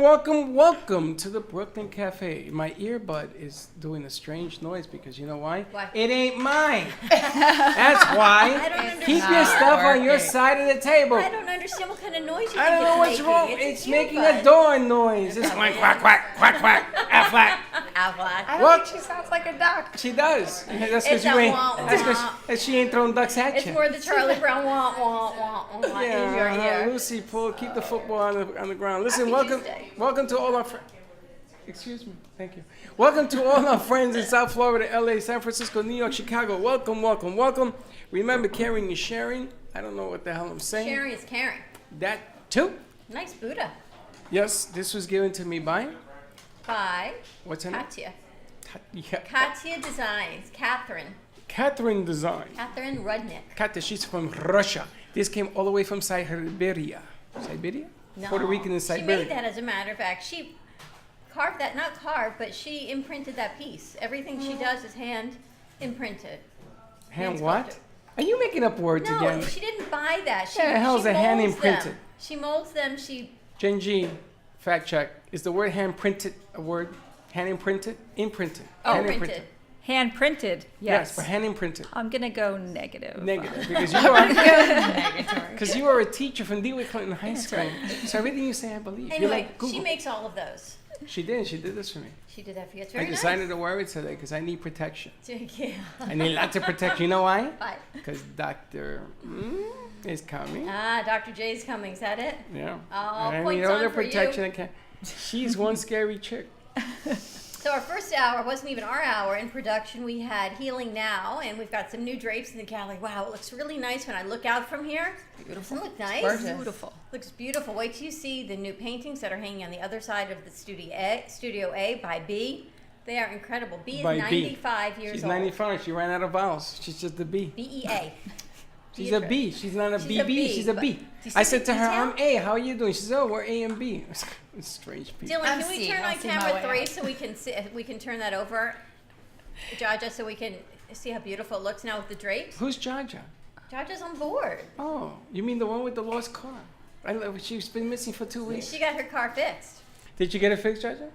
welcome to the Brooklyn Cafe. My earbud is doing a strange noise because you know why? Why? It ain't mine. That's why. I don't understand. Keep your stuff on your side of the table. I don't understand what kind of noise you I don't know what's making. wrong. It's making a door noise. It's like quack, quack, quack, quack, Aflac. Aflac. I don't What? think she sounds like a duck. She does. That's It's because you a ain't. wah, That's wah. because she ain't throwing ducks at It's you. more the Charlie Brown wah wah wah wah in your ear. Lucy, keep the football on the ground. Listen, Happy welcome Tuesday. to all our friends. Excuse me, thank you. Welcome to all our friends in South Florida, LA, San Francisco, New York, Chicago. Welcome. Remember, caring is sharing. I don't know what the hell I'm saying. Sharing is caring. That too. Nice Buddha. Yes, this was given to me by. By What's her name? Katia. Yeah. Katia Designs. Catherine Design. Catherine Rudnick. Katia, she's from Russia. This came all the way from Siberia. Siberia? No. Puerto Rican and She Siberia. made that, as a matter of fact. She carved that, not carved, but she imprinted that piece. Everything she does is hand imprinted. Hand hand what? sculpted. Are you making up words No, again? she didn't buy that. She, Yeah, the hell's she a hand molds imprinted? them. She molds them. She Genji, fact check. Is the word hand printed a word? Hand imprinted? Imprinted. Hand imprinted. Hand printed. Yes, but hand imprinted. I'm gonna go negative. Negative, because you are Negatory. because you are a teacher from DeWitt Clinton High School. So everything you say, I believe. You're Anyway, like Google. she makes all of those. She did this for me. She did that for you. It's I very decided to wear it today because I need protection. nice. Yeah. I need lots of protection. You know why? Bye. Because Dr. Is coming. Dr. J's coming. Is that it? Yeah. Oh, I points need all on the for you. protection I can. She's one scary chick. So our first hour wasn't even our hour in production. We had Healing Now, and we've got some new drapes in the gallery. Wow, it looks really nice when I look out from here. Beautiful. Doesn't it look nice? Beautiful. Looks beautiful. Wait till you see the new paintings that are hanging on the other side of the Studio A by B. They are incredible. B is By B. 95 years She's old. 95. She ran out of vowels. She's just a B. B-E-A. She's a B. She's not a She's a BB. B, She's a but B. do you I see said the to her, detail? I'm A. How are you doing? She said, oh, we're A and B. It's strange people. Dylan, I'm can we C. turn I'll on see my camera way 3 out. so we can turn that over, Jaja, so we can see how beautiful it looks now with the drapes? Who's Jaja? Jaja's on board. Oh, you mean the one with the lost car? She's been missing for 2 weeks. She got her car fixed. Did you get it fixed, Jaja?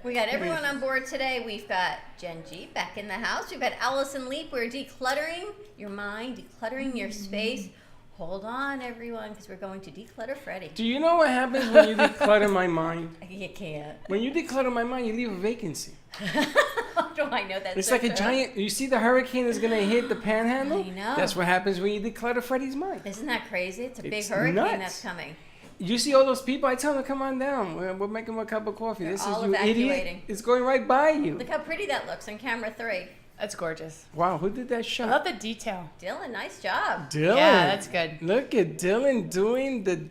We got everyone on board today. We've got Jen G back in the house. We've got Allison Leap. We're decluttering your mind, decluttering your space. Hold on, everyone, because we're going to declutter Freddie. Do you know what happens when you declutter my mind? You can't. When you declutter my mind, you leave a vacancy. How do I know that? It's like a giant. You see the hurricane is gonna hit the panhandle? I know. That's what happens when you declutter Freddie's mind. Isn't that crazy? It's a big It's hurricane nuts. that's coming. You see all those people? I tell them, come on down. We're making them a cup of coffee. They're This all is you idiot. evacuating. It's going right by you. Look how pretty that looks on camera 3. That's gorgeous. Wow, who did that I shot? love the detail. Dylan, nice job. Dylan. Yeah, that's good. Look at Dylan doing the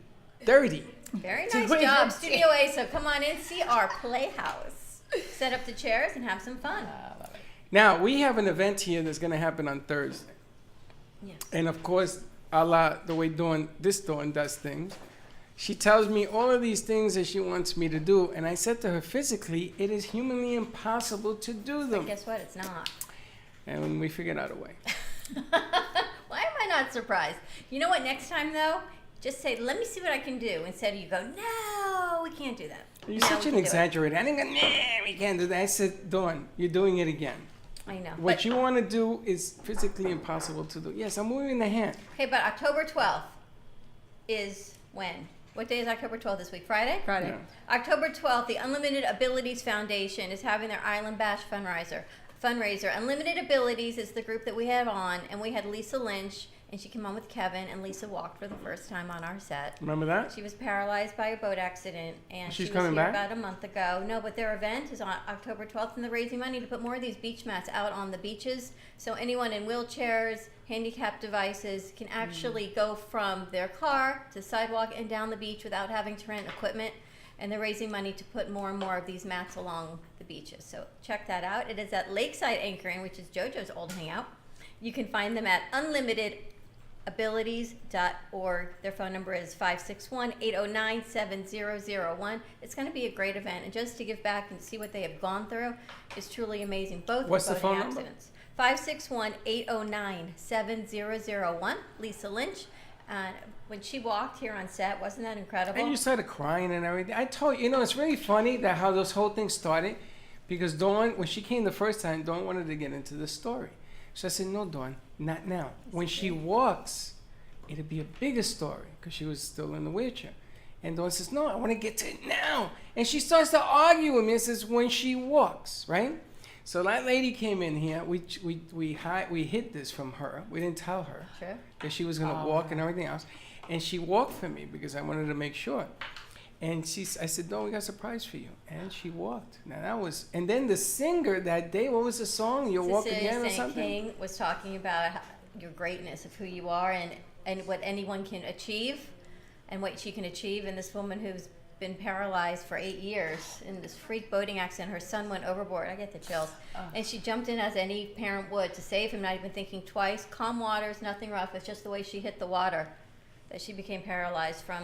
dirty. Very Doing nice job. it. Studio A, so come on in, see our playhouse. Set up the chairs and have some fun. Now, we have an event here that's going to happen on Thursday. Yes. And of course, a la the way Dawn does things, she tells me all of these things that she wants me to do. And I said to her, physically, it is humanly impossible to do But them. guess what? It's not. And we figured out a way. Why am I not surprised? You know what? Next time, though, just say, let me see what I can do. Instead of you go, no, we can't do that. You're Now such we an can do it. exaggerator. I didn't go, nah, we can't do that. I said, Dawn, you're doing it again. I know. What But- you want to do is physically impossible to do. Yes, I'm moving the hand. Okay, but October 12th is when? What day is October 12th this week? Friday? Friday. Yeah. October 12th, the Unlimited Abilities Foundation is having their Island Bash fundraiser. Unlimited Abilities is the group that we have on, and we had Lisa Lynch, and she came on with Kevin, and Lisa walked for the first time on our set. Remember that? She was paralyzed by a boat accident, and She's she was coming here back? about a month ago. No, but their event is on October 12th, and they're raising money to put more of these beach mats out on the beaches, so anyone in wheelchairs, handicapped devices can actually go from their car to the sidewalk and down the beach without having to rent equipment. And they're raising money to put more and more of these mats along the beaches. So check that out. It is at Lakeside Anchoring, which is JoJo's old hangout. You can find them at unlimitedabilities.org. Their phone number is 561-809-7001. It's going to be a great event. And just to give back and see what they have gone through is truly amazing. Both What's the boating phone number? accidents. 561-809-7001. Lisa Lynch. And when she walked here on set, wasn't that incredible? And you started crying and everything. I told you, it's really funny that how this whole thing started, because Dawn, when she came the first time, Dawn wanted to get into the story. So I said, no, Dawn, not now. When she walks, it'll be a bigger story, because she was still in the wheelchair. And Dawn says, no, I want to get to it now. And she starts to argue with me and says, when she walks, right? So that lady came in here. We hid this from her. We didn't tell her Sure. that she was going to walk and everything else. And she walked for me because I wanted to make sure. And I said, no, we got a surprise for you. And she walked. Now that was, and then the singer that day, what was the song? You'll Walk Cecilia Again or St. something? King was talking about your greatness of who you are and what anyone can achieve and what she can achieve. And this woman who's been paralyzed for 8 years in this freak boating accident, her son went overboard. I get the chills. And she jumped in as any parent would to save him, not even thinking twice. Calm waters, nothing rough. It's just the way she hit the water that she became paralyzed from.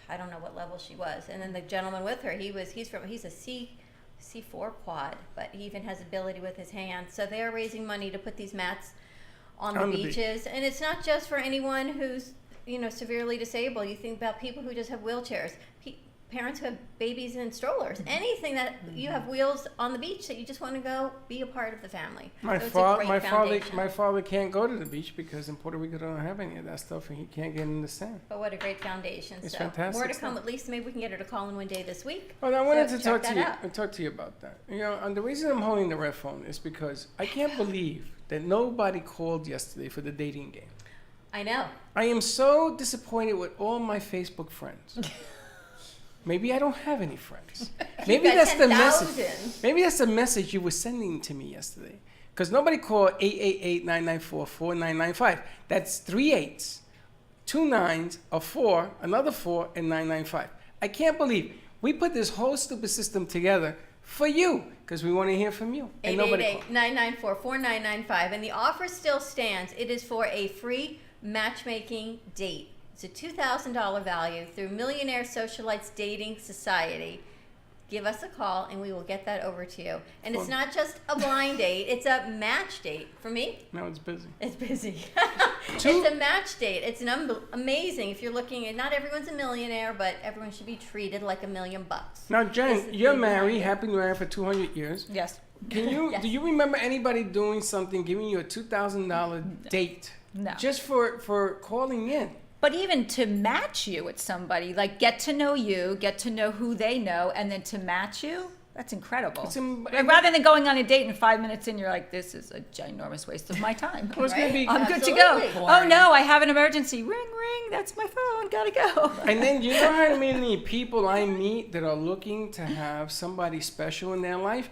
I don't know what level she was. And then the gentleman with her, he's a C4 quad, but he even has ability with his hands. So they are raising money to put these mats on the beaches. And it's not just for anyone who's, severely disabled. You think about people who just have wheelchairs, parents who have babies in strollers, anything that you have wheels on the beach that you just want to go be a part of the family. My So it's a great foundation. father can't go to the beach because in Puerto Rico they don't have any of that stuff, and he can't get in the sand. But what a great foundation. It's so fantastic more to come. stuff. At least maybe we can get her to call in one day this week. Well, I wanted So to check that talk out. to you about that. And the reason I'm holding the red phone is because I can't believe that nobody called yesterday for the dating game. I know. I am so disappointed with all my Facebook friends. Maybe I don't have any friends. Maybe got that's the 10,000. message. Maybe that's the message you were sending to me yesterday. Because nobody called 888-994-4995. That's 3 8s, 2 9s, a 4, another 4, and 995. I can't believe we put this whole stupid system together for you because we want to hear from you. And nobody called. 888-994-4995. And the offer still stands. It is for a free matchmaking date. It's a $2,000 value through Millionaire Socialites Dating Society. Give us a call and we will get that over to you. And it's not just a blind date, it's a match date. For me, No, it's busy. it's busy. Two- It's a match date. It's amazing if you're looking at, not everyone's a millionaire, but everyone should be treated like $1 million. Now, This Jen, is you're the married, blind date. happy married for 200 years. Yes. Can you Yes. do you remember anybody doing something, giving you a $2,000 date No. just for calling in? But even to match you with somebody, like get to know you, get to know who they know, and then to match you, that's incredible. Like, rather than going on a date and 5 minutes in, you're like, this is a ginormous waste of my time. Well, it's gonna be- I'm good to Absolutely. go. Oh no, I have an emergency. Ring, ring. That's my phone. Gotta go. And then you know how many people I meet that are looking to have somebody special in their life?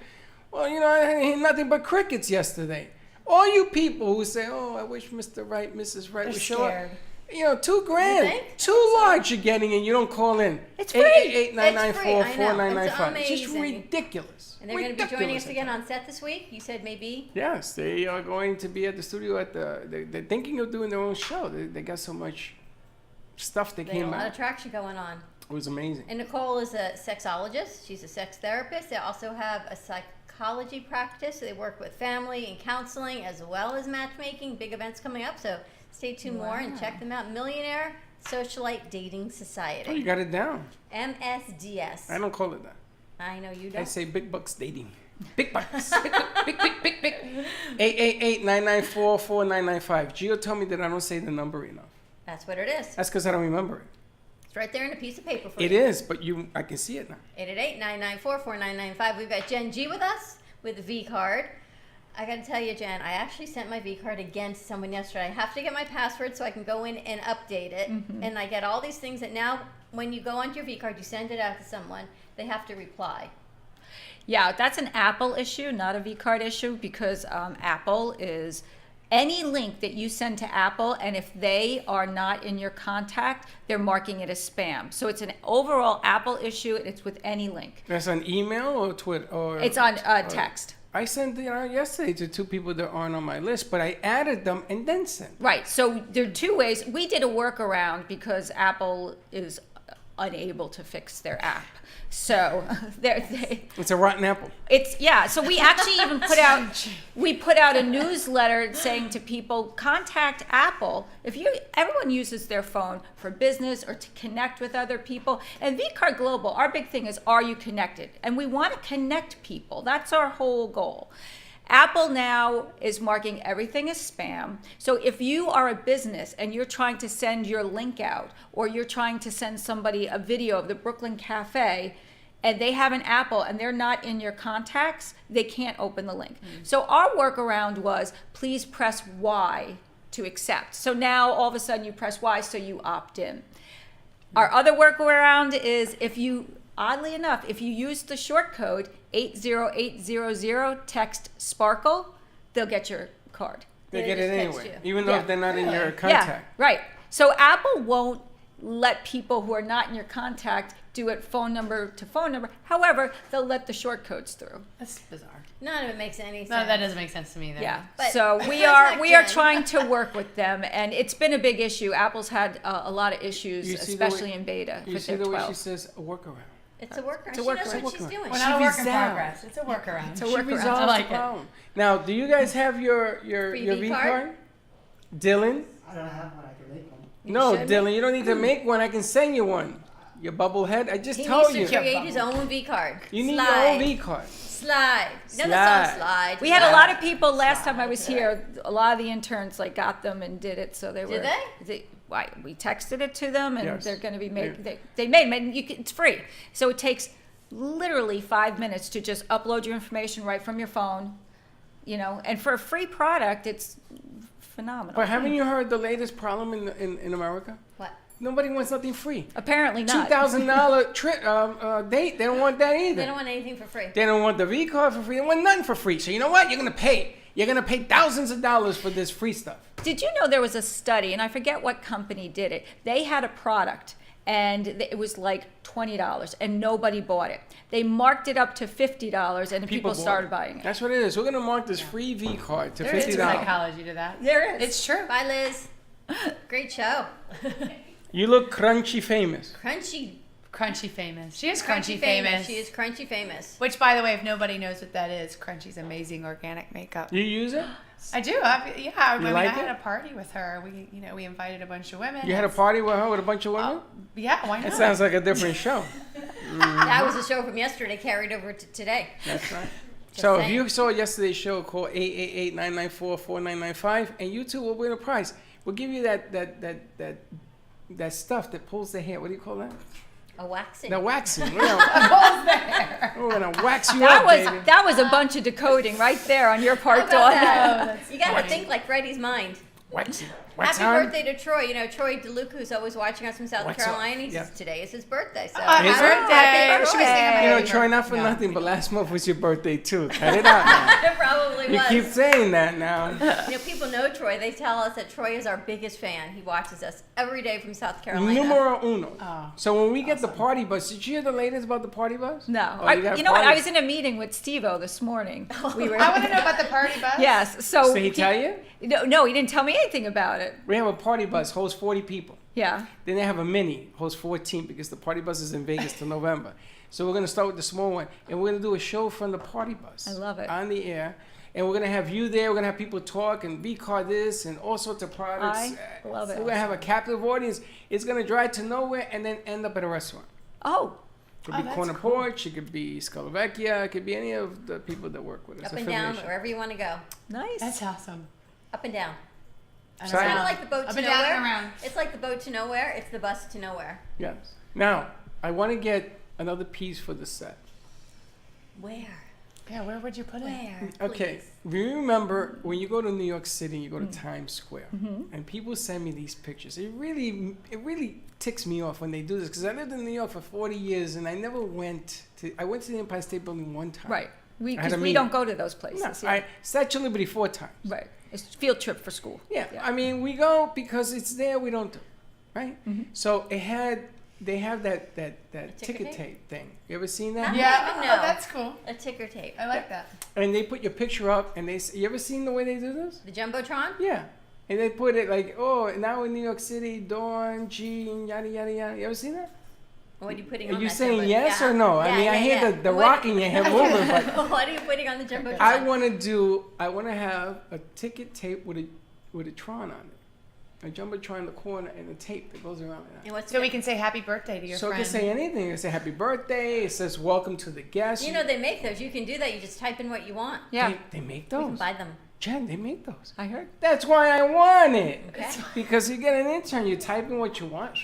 Well, I had nothing but crickets yesterday. All you people who say, oh, I wish Mr. Right, Mrs. Right They're would show up. scared. $2,000. think? Too large you're getting and you don't call in. It's free. 888-994-4995. It's Just amazing. ridiculous. And they're going to be joining Ridiculous us again on set this week. You said maybe. Yes, they are going to be at the studio they're thinking of doing their own show. They got so much stuff that They have a came lot of out. traction going on. It was amazing. And Nicole is a sexologist. She's a sex therapist. They also have a psychology practice. They work with family and counseling as well as matchmaking. Big events coming up. So stay tuned more and check them out. Millionaire Socialite Dating Oh, you Society. got it down. MSDS. I don't call it that. I know you I don't. say big bucks dating. Big bucks. big. 888-994-4995. Gio told me that I don't say the number enough. That's what it is. That's because I don't remember it. It's right there in a piece of paper for It you. is, but I can see it now. 888-994-4995. We've got Jen G with us with the V card. I got to tell you, Jen, I actually sent my V card again to someone yesterday. I have to get my password so I can go in and update it. And I get all these things that now, when you go onto your V card, you send it out to someone, they have to reply. Yeah, that's an Apple issue, not a vCard issue, because Apple is any link that you send to Apple, and if they are not in your contact, they're marking it as spam. So it's an overall Apple issue. It's with any link. That's on email or Twitter? Or It's on text. I sent it out yesterday to 2 people that aren't on my list, but I added them and then sent. Right. So there are 2 ways. We did a workaround because Apple is unable to fix their app. So It's a rotten apple. it's yeah. So we actually even put out a newsletter saying to people, contact Apple if everyone uses their phone for business or to connect with other people. And VCard Global, our big thing is, are you connected? And we want to connect people. That's our whole goal. Apple now is marking everything as spam. So if you are a business and you're trying to send your link out, or you're trying to send somebody a video of the Brooklyn Cafe, and they have an Apple and they're not in your contacts, they can't open the link. So our workaround was, please press Y to accept. So now all of a sudden you press Y, so you opt in. Our other workaround is, oddly enough, if you use the short code 80800, text Sparkle, they'll get your card. They They get it just text anyway, you. even though Yeah. if they're not in your Yeah, contact. right. So Apple won't let people who are not in your contact do it phone number to phone number. However, they'll let the short codes through. That's bizarre. None of it makes any sense. No, that doesn't make sense to me. Then. Yeah. But So we contact are Jen. trying to work with them, and it's been a big issue. Apple's had a lot of issues, You see the way- especially in beta You with see their the way she 12. says a workaround. It's a workaround. It's a She knows workaround. what she's doing. We're not a work in resolved. progress. It's a workaround. It's a She workaround. resolved I like the it. problem. Now, do you guys have your Free V V card? card? Dylan? I don't have one, I can make one. No, should Dylan, you don't need to make one. I can send you one. You bubblehead. I just He told needs you. to create his own V card. You need Slide. your own V card. Slide. You know the Slide. song Slide. We had a Slide. lot of people last time I was here. A lot of the interns got them and did it, so they were. Did we texted it to them, and Yes. they're going to be made. Yeah. They made them, and it's free. So it takes literally 5 minutes to just upload your information right from your phone, And for a free product, it's phenomenal. But haven't you heard the latest problem in America? What? Nobody wants nothing free. Apparently not. $2,000 trip date. They don't want that either. They don't want anything for free. They don't want the V card for free. They want nothing for free. So you know what? You're gonna pay. You're gonna pay thousands of dollars for this free stuff. Did you know there was a study, and I forget what company did it? They had a product, and it was like $20, and nobody bought it. They marked it up to $50, and people bought started it. buying it. That's what it is. We're gonna mark this free V card to There is $50. psychology to that. There is. It's true. Bye, Liz. Great show. You look crunchy famous. Crunchy. Crunchy famous. She is crunchy famous. She is crunchy famous. Which, by the way, if nobody knows what that is, Crunchy's amazing organic makeup. You use it? I do. I mean, like I had it? a party with her. We invited a bunch of women. You had a party with her with a bunch of women? Yeah, why not? That sounds like a different show. That was a show from yesterday carried over to today. That's right. Just So if saying. you saw yesterday's show, call 888-994-4995, and you too will win a prize. We'll give you that stuff that pulls the hair. What do you call that? A waxing. The waxing. We're gonna wax you That up, was baby. that was a bunch of decoding right there on your part, How about that? Dawn. You gotta think like Freddie's mind. Waxing. Wax Happy on. birthday to Troy. Troy DeLuca, who's always watching us from South Wax Carolina. up. Yeah. Today is his birthday. So Happy Is it? birthday. Happy She was singing birthday. my You know, happy Troy, not for birthday. nothing, but last month was your birthday too. Cut it out now. It probably You was. keep saying that now. People know Troy. They tell us that Troy is our biggest fan. He watches us every day from South Carolina. Numero uno. Oh, So when we get the party bus, did you hear the latest about the party bus? No, Oh, you got you know what? I party- was in a meeting with Steve-O this morning. We were. I want to know about the party bus. Yes. So Did he tell you? No, he didn't tell me anything about it. We have a party bus, holds 40 people. Yeah. Then they have a mini, holds 14 because the party bus is in Vegas till November. So we're gonna start with the small one, and we're gonna do a show from the party bus. I love it. On the air, and we're gonna have you there. We're gonna have people talk and V-card this and all sorts of products. I love it. We're gonna have a captive audience. It's gonna drive to nowhere and then end up at a restaurant. Oh, Could Oh, be that's Corner cool. Porch. It could be Scalavecchia. It could be any of the people that work with us. Up and down, Affiliation. wherever you want to go. nice. That's awesome. Up and down. And It's Sorry? kind of around. like the boat Up to and down nowhere. and around. It's like the boat to nowhere. It's the bus to nowhere. Yes. Now, I want to get another piece for the set. Where? Yeah, where would you put it? Where? Okay, Please. do you remember when you go to New York City, you go to Times Square, and people send me these pictures? It really ticks me off when they do this because I lived in New York for 40 years and I never went to. I went to the Empire State Building one time. Right. I had Because a we meeting. don't go to those places. No, yeah. Statue of Liberty 4 times. Right. It's a field trip for school. Yeah, I mean we go because it's there. We don't do, right? So they have that ticket ticker tape thing. You ever seen I that? don't Yeah, even oh, know. that's cool. A ticker tape. I like that. And they put your picture up, and you ever seen the way they do this? The Jumbotron? Yeah. And they put it like, oh, now in New York City, Dawn, G, and yada, yada, yada. You ever seen that? What are you putting Are on you that saying jumbo? yes Yeah. or no? I Yeah, mean, I yeah, hear yeah. the What- rocking your head moving, but What are you putting on the jumbo? I want to have a ticket tape with a Tron on it, a jumbotron in the corner, and a tape that goes around that. And what's So we can say happy birthday to your So it friend. can say anything. It can say happy birthday. It says welcome to the guest. You know they make those. You can do that. You just type in what you want. Yeah, They make You can those. buy them. Jen, they make those. I heard. That's why I want it. Okay. Because you get an intern, you type in what you want.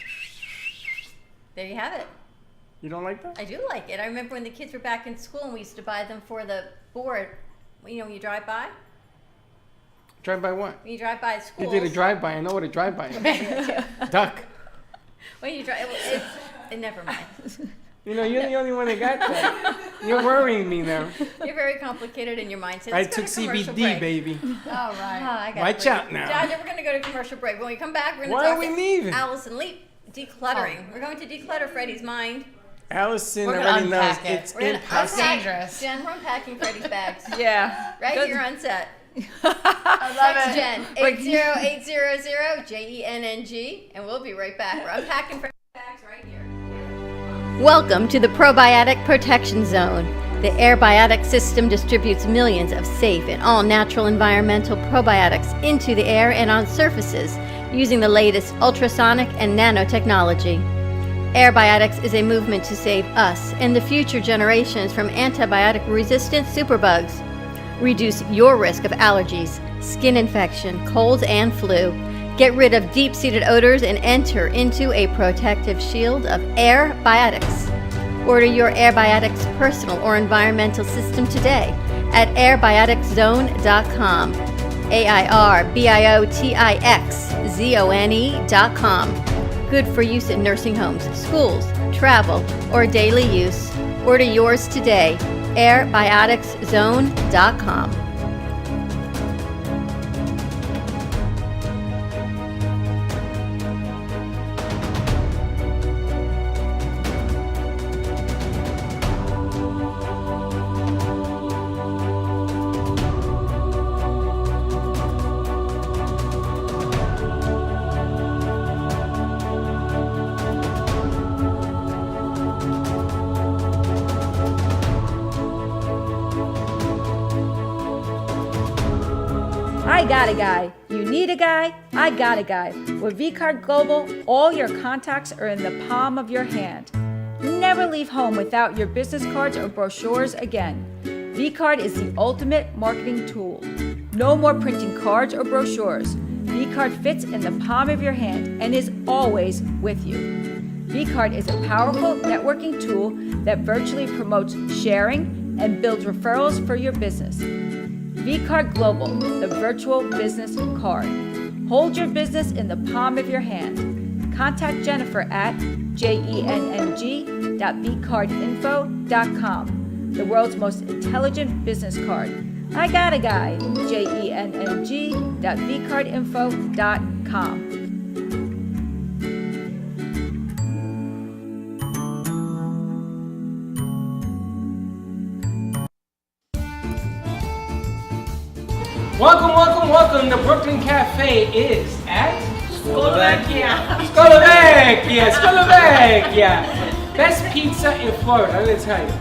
There you have it. You don't like that? I do like it. I remember when the kids were back in school and we used to buy them for the board. You know, when you drive by. Drive by what? When you drive by You schools. did a drive by. I know what a drive by is. Duck. When you drive, never mind. You know, you're the only one that got that. You're worrying me now. You're very complicated in your mindset. I Let's go took to commercial CBD, break. baby. All right. Ah, I got Watch it. out now. Dad, we're going to go to commercial break. When we come back, we're going to Why talk are we to leaving? Allison Leap, decluttering. We're going to declutter Freddie's mind. Allison We're gonna already knows unpack it. it's We're gonna impossible. That's dangerous. Jen, we're unpacking Freddie's bags. Yeah. Right Good. here on set. I love Text it. Jen, Wait. 80800 JENNG, and we'll be right back. We're unpacking Freddie's bags right here. Welcome to the Probiotic Protection Zone. The Airbiotic system distributes millions of safe and all-natural environmental probiotics into the air and on surfaces using the latest ultrasonic and nanotechnology. Airbiotics is a movement to save us and the future generations from antibiotic-resistant superbugs. Reduce your risk of allergies, skin infection, colds, and flu. Get rid of deep-seated odors and enter into a protective shield of Airbiotics. Order your Airbiotics personal or environmental system today at airbioticszone.com. AIRBIOTIXZONE.com. Good for use in nursing homes, schools, travel, or daily use. Order yours today. airbioticszone.com. I got a guy. You need a guy? I got a guy. With vCard Global, all your contacts are in the palm of your hand. Never leave home without your business cards or brochures again. vCard is the ultimate marketing tool. No more printing cards or brochures. vCard fits in the palm of your hand and is always with you. vCard is a powerful networking tool that virtually promotes sharing and builds referrals for your business. vCard Global, the virtual business card. Hold your business in the palm of your hand. Contact Jennifer at jenn.vcardinfo.com, the world's most intelligent business card. I got a guy, jenn.vcardinfo.com. Welcome. The Brooklyn Cafe is at Scolovacia. Best pizza in Florida, I'm gonna tell you.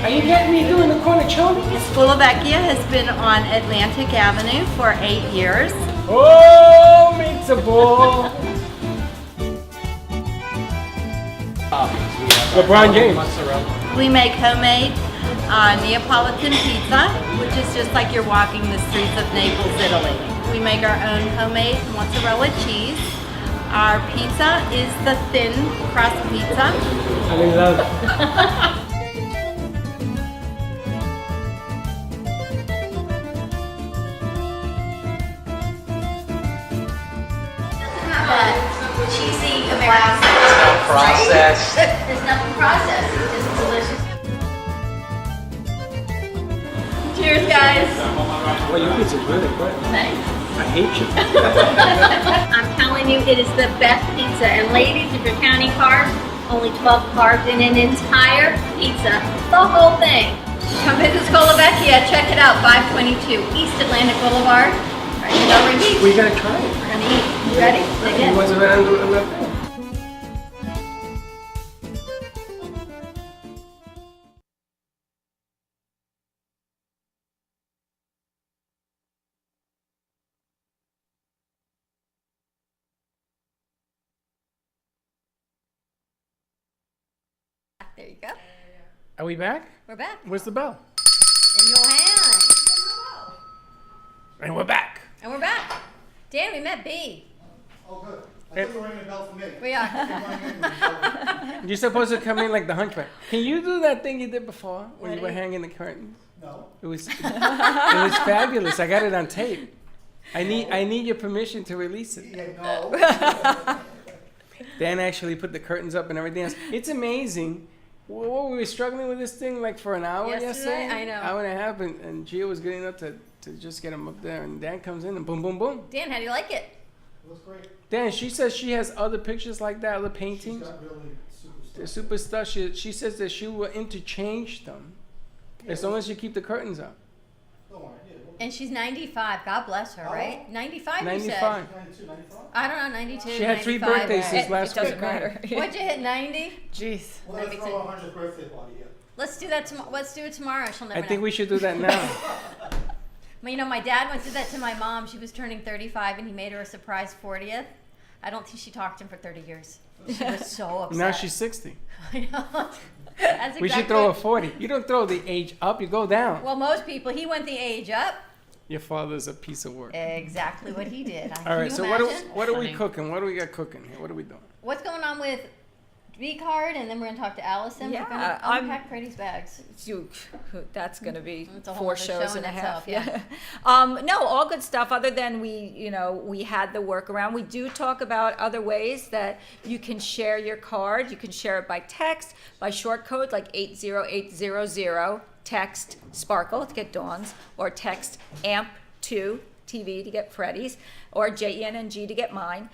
Are you getting me doing the cornichoni? Scolovacia has been on Atlantic Avenue for 8 years. Oh, pizza ball. LeBron James. We make homemade Neapolitan pizza, which is just like you're walking the streets of Naples, Italy. We make our own homemade mozzarella cheese. Our pizza is the thin crust pizza. I'm in love. Cheesy American style, Process. There's nothing processed. It's just delicious. Cheers, guys. Well, your pizza's really good. Thanks. I hate you. I'm telling you, it is the best pizza. And ladies, if you're counting carbs, only 12 carbs in an entire pizza. The whole thing. Come visit Scolovacia. Check it out. 522 East Atlantic Boulevard, Are you gonna eat? We gotta try it. We're gonna eat. You ready? Dig He in. wants to run on the thing. There you go. Are we back? We're back. Where's the bell? In your hand. And we're back. And we're back. Dan, we met B. Oh, good. I thought you were ringing a bell for me. We are. You're supposed to come in like the hunchback. Can you do that thing you did before when you were hanging the curtains? No. It was fabulous. I got it on tape. I need your permission to release it. Yeah, no. Dan actually put the curtains up and everything else. It's amazing. What, we were struggling with this thing like for an hour Yesterday? I know. Hour and a half, and Gio was getting up to just get him up there, and Dan comes in and boom, boom, boom. Dan, how do you like it? It was great. Dan, she says she has other pictures like that, other She's paintings. got really super The stuff. super stuff. She says that she will interchange them as long as you keep the curtains up. Don't worry. Yeah, we'll- And she's 95. God bless her, How right? old? 95, you said. 95. 92, 95? I don't know, 92, She had 3 95. birthdays since It last doesn't week. matter. What'd you hit, 90? Jeez. We're That gonna makes throw a 100th birthday party here. Let's do that tomorrow. Let's do it tomorrow. She'll never I think know. we should do that now. Well, you know, my dad once did that to my mom. She was turning 35, and he made her a surprise 40th. I don't think she talked to him for 30 years. She was so upset. Now she's 60. I know. That's We should exactly throw a what- 40. You don't throw the age up, you go down. Well, most people, he went the age up. Your father's a piece of work. Exactly what he did. Can All right, you so imagine? what are we cooking? What do we got cooking here? What are we doing? What's going on with V-Card, and then we're going to talk to Allison. Yeah, we're going to I'm- unpack Brady's bags. That's going to be It's a whole 4 other shows show and a in half. itself, Yeah. No, all good stuff. Other than we had the workaround. We do talk about other ways that you can share your card. You can share it by text, by short code like 80800. Text Sparkle to get Dawn's, or text AMP2 TV to get Freddy's, or JENNG to get mine.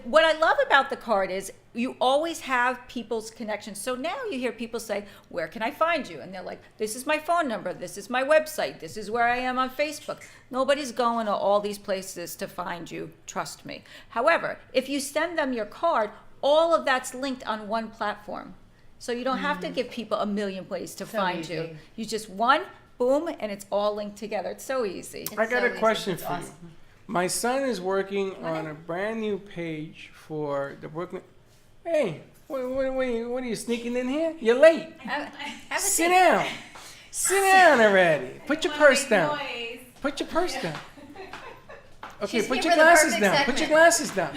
What I love about the card is you always have people's connections. So now you hear people say, where can I find you? And they're like, this is my phone number, this is my website, this is where I am on Facebook. Nobody's going to all these places to find you, trust me. However, if you send them your card, all of that's linked on one platform. So you don't have to give people a million ways to So find easy. you. You just one, boom, and it's all linked together. It's so easy. I got so a easy. question It's for you. awesome. My son is working on a brand new page for the Brooklyn. Hey, what are you sneaking in here? You're late. Have a Sit seat. down. Sit down already. Put your purse down. Put your purse down. Okay, She's put here your for the glasses perfect down. Put your segment. glasses down.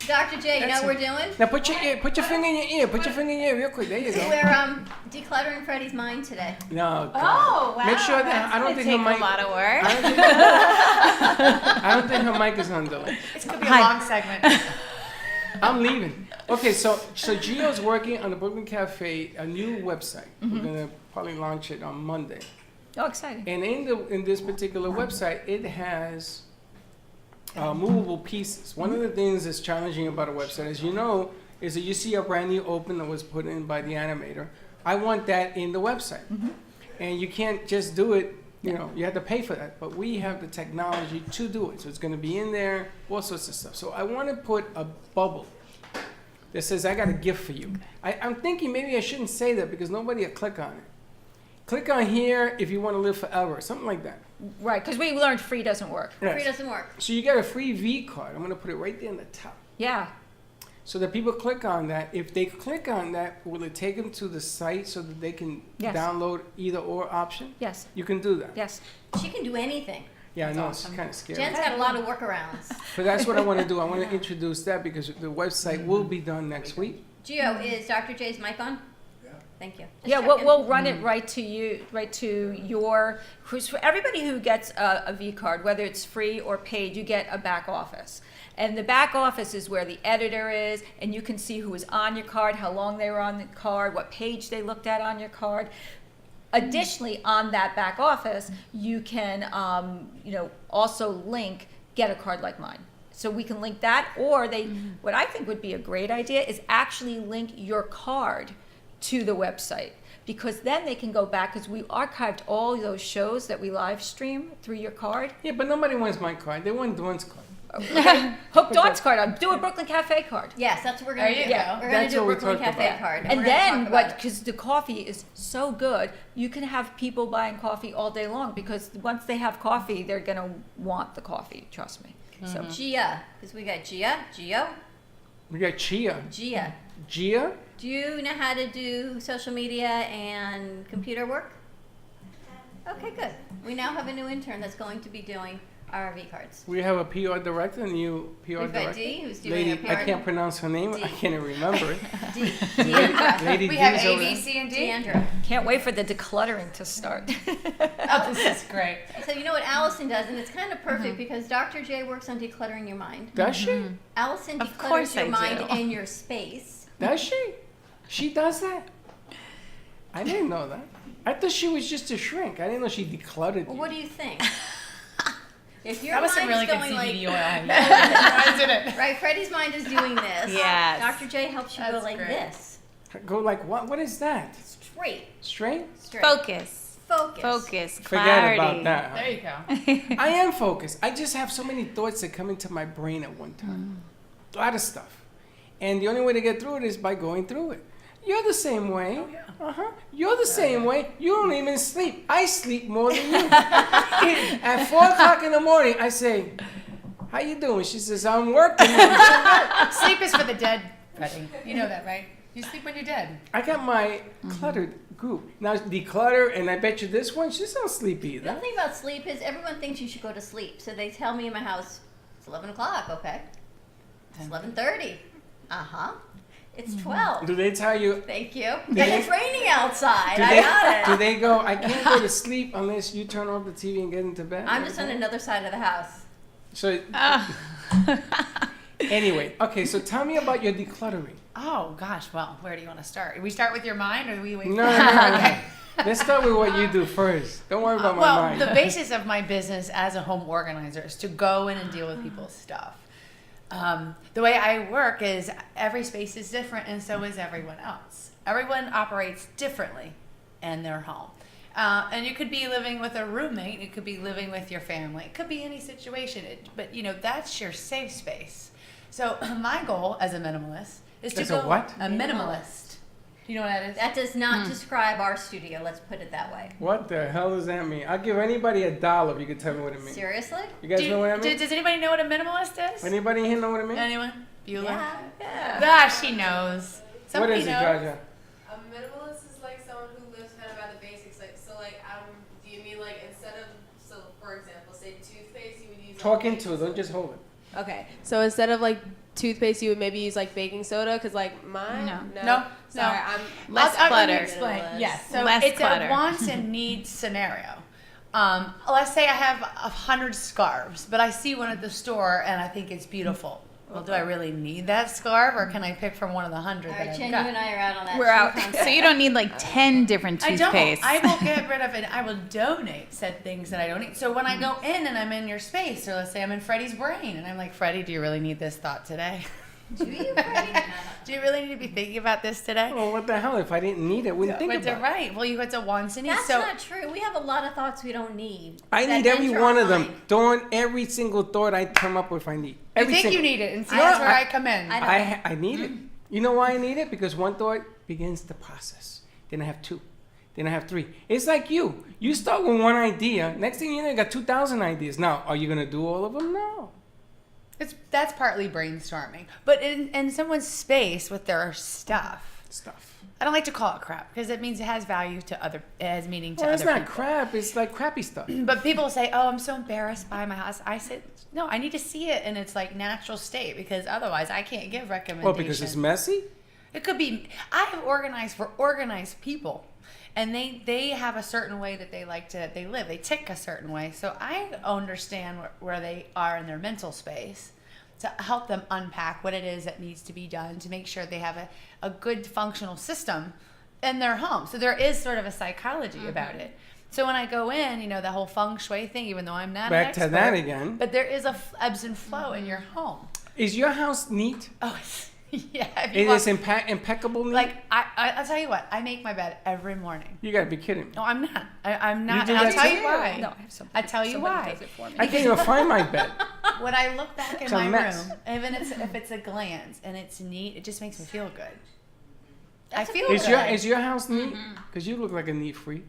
Dr. J, you know what we're doing? Now put your finger in your ear. Put your finger in your ear real quick. There you go. We're decluttering Freddie's mind today. No. God. Oh, wow. Make sure that That's I don't gonna think her take mic. a lot of work. I don't think her mic is on delay. It's gonna be a long segment. I'm leaving. Okay, so Gio's working on the Brooklyn Cafe, a new website. We're gonna probably launch it on Monday. Oh, exciting. And in this particular website, it has movable pieces. One of the things that's challenging about a website, as you know, is that you see a brand new open that was put in by the animator. I want that in the website, and you can't just do it. You know, you have to pay for that. But we have the technology to do it, so it's going to be in there, all sorts of stuff. So I want to put a bubble that says, "I got a gift for you." I'm thinking maybe I shouldn't say that because nobody will click on it. Click on here if you want to live forever, something like that. Right, because we learned free doesn't work. Yes. Free doesn't work. So you get a free V card. I'm going to put it right there in the top. Yeah. So that people click on that. If they click on that, will it take them to the site so that they can Yes. download either or option? Yes. You can do that. Yes. She can do anything. Yeah, I know. It's kind of scary. Jen's got a lot of workarounds. But that's what I want to do. I want to introduce that because the website will be done next week. Gio, is Dr. J's mic on? Yeah. Thank you. Just Yeah, checking. we'll run it right to you, right to your, who's, for everybody who gets a V card, whether it's free or paid, you get a back office. And the back office is where the editor is, and you can see who was on your card, how long they were on the card, what page they looked at on your card. Additionally, on that back office, you can, also link Get a Card Like Mine. So we can link that, or what I think would be a great idea is actually link your card to the website. because then they can go back, because we archived all those shows that we live stream through your card. Yeah, but nobody wants my card. They want Dawn's card. Hook Dawn's card on. Do a Brooklyn Cafe card. Yes, that's what we're gonna There you do. go. We're gonna That's do a what we Brooklyn talked Cafe about. card. And we're gonna then talk what? about it. Because the coffee is so good, you can have people buying coffee all day long. Because once they have coffee, they're gonna want the coffee. Trust me. So Gia, because we got Gia, Gio, We got Chia. Gia. Gia? Do you know how to do social media and computer work? Okay, good. We now have a new intern that's going to be doing RV cards. We have a PR director, a new PR We've director. got Dee, who's doing Lady, a PR. I can't pronounce her name. I Dee. can't even remember it. Deandra. Lady We have D's A, over B, there. C, and D. Deandra. can't wait for the decluttering to start. Oh, this is great. So you know what Allison does, and it's kind of perfect because Dr. J works on decluttering your mind. Does she? Allison Of declutters course your I mind do. and your space. Does she? She does that? I didn't know that. I thought she was just a shrink. I didn't know she decluttered Well, you. what do you think? If your That was mind some really is good going like, CBD oil. Isn't it? right, Freddie's mind is doing this. Yes. Dr. J helps you go That's like great. this. Go like what? What is that? Straight. Straight? Straight. Focus. Focus. Focus. Forget Clarity. about that. There you go. I am focused. I just have so many thoughts that come into my brain at one time. A lot of stuff. And the only way to get through it is by going through it. You're the same way. Oh, yeah. Uh-huh. You're the same way. You don't even sleep. I sleep more than you. At 4 o'clock in the morning, I say, how you doing? She says, I'm working. Sleep is for the dead, Freddie. You know that, right? You sleep when you're dead. I got my cluttered group. Now, declutter, and I bet you this one, she's not sleep The either. other thing about sleep is everyone thinks you should go to sleep. So they tell me in my house, it's 11 o'clock, okay? It's 11:30. Uh-huh. It's 12. Do they tell you, Thank you. Do And they- it's raining outside. do I they, got do it. they go, I can't go to sleep unless you turn off the TV and get into bed? I'm just on another side of the house. So, anyway, okay, so tell me about your decluttering. Oh gosh, well, where do you want to start? We start with your mind, or do we wait? No, for no, no, Okay. Let's start with what you do first. Don't worry about my Well, mind. the basis of my business as a home organizer is to go in and deal with people's stuff. The way I work is every space is different, and so is everyone else. Everyone operates differently in their home. And you could be living with a roommate, you could be living with your family, it could be any situation, but you know, that's your safe space. So my goal as a minimalist is to As a go what? a minimalist. Do you know what that is? That does not describe our studio. Let's put it that way. What the hell does that mean? I'll give anybody $1 if you can tell me what it means. Seriously? You guys know what I mean? Does anybody know what a minimalist is? Anybody here know what it means? Anyone? Beulah? Yeah. Gosh, she knows. What Somebody is it, knows. Jaja? A minimalist is like someone who lives kind of by the basics. Like, so like, do you mean like instead of, so for example, say toothpaste, you would use. Talk like, into it, don't just hold it. Okay, so instead of like toothpaste, you would maybe use like baking soda, cause like mine. No. Sorry, No. I'm Less Let me clutter. explain. Yes. So Less it's clutter. a wants and needs scenario. Let's say I have 100 scarves, but I see one at the store and I think it's beautiful. Well, do I really need that scarf, or can I pick from one of the 100 All that right, I've Chen, got? you and I are out on that. We're out. concept. So you don't need like 10 different I toothpaste. don't. I will get rid of it. I will donate said things that I don't need. So when I go in and I'm in your space, or let's say I'm in Freddie's brain, and I'm like, Freddie, do you really need this thought today? Do you, Freddie? Do you really need to be thinking about this today? Well, what the hell? If I didn't need it, I wouldn't think But about they're it. right. Well, you had to wants and needs. That's So not true. We have a lot of thoughts we don't need. I that need every enter one our of them. mind. Don't every single thought I come up with I need. you Every think single. you need it, and see No, that's where I- I come in. I need it. You know why I need it? Because one thought begins the process. Then I have 2. Then I have 3. It's like you. You start with one idea. Next thing you know, you got 2,000 ideas. Now, are you gonna do all of them? No. That's partly brainstorming, but in someone's space with their stuff. Stuff. I don't like to call it crap because it means it has value to other. It has meaning to Well, other it's not people. crap. It's like crappy stuff. But people say, "Oh, I'm so embarrassed by my house." I said, "No, I need to see it in its like natural state because otherwise I can't give recommendations." Well, because it's messy. It could be. I have organized for organized people, and they have a certain way that they like to they live. They tick a certain way, so I understand where they are in their mental space to help them unpack what it is that needs to be done to make sure they have a good functional system in their home. So there is sort of a psychology about it. So when I go in, you know, the whole feng shui thing, even though I'm not Back an to expert, that again. but there is a ebbs and flow in your home. Is your house neat? Oh, Yeah. If you It walk- is impeccable neat? like I'll tell you what. I make my bed every morning. You gotta be kidding me. No, I'm not. I'm not. do And I'll that tell too? you why. No, I have somebody. I tell you somebody why. does it for me. I can't even find my bed. When I look back in It's a my mess. room, even if it's a glance and it's neat, it just makes me feel good. That's I a feel good Is good. your is your house neat? Because you look like a neat freak.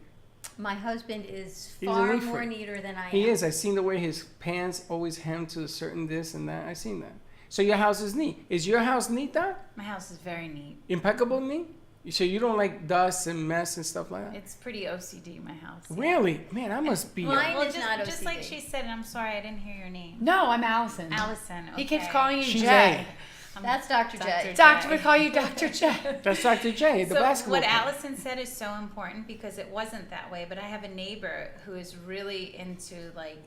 My husband is He's a far neat more freak. neater than I am. He is. I seen the way his pants always hem to a certain this and that. I seen that. So your house is neat. Is your house neat, Doc? My house is very neat. Impeccable neat? So you don't like dust and mess and stuff like that? It's pretty OCD, my house. Really? Man, I must be. Mine Well, is just, not just like OCD. she said, and I'm sorry I didn't hear your name. No, I'm Allison. Allison. He keeps okay. calling you She's Jay. A. That's Dr. J. Doctor would call you Dr. J. That's Dr. J, the So basketball what player. Allison said is so important because it wasn't that way, but I have a neighbor who is really into like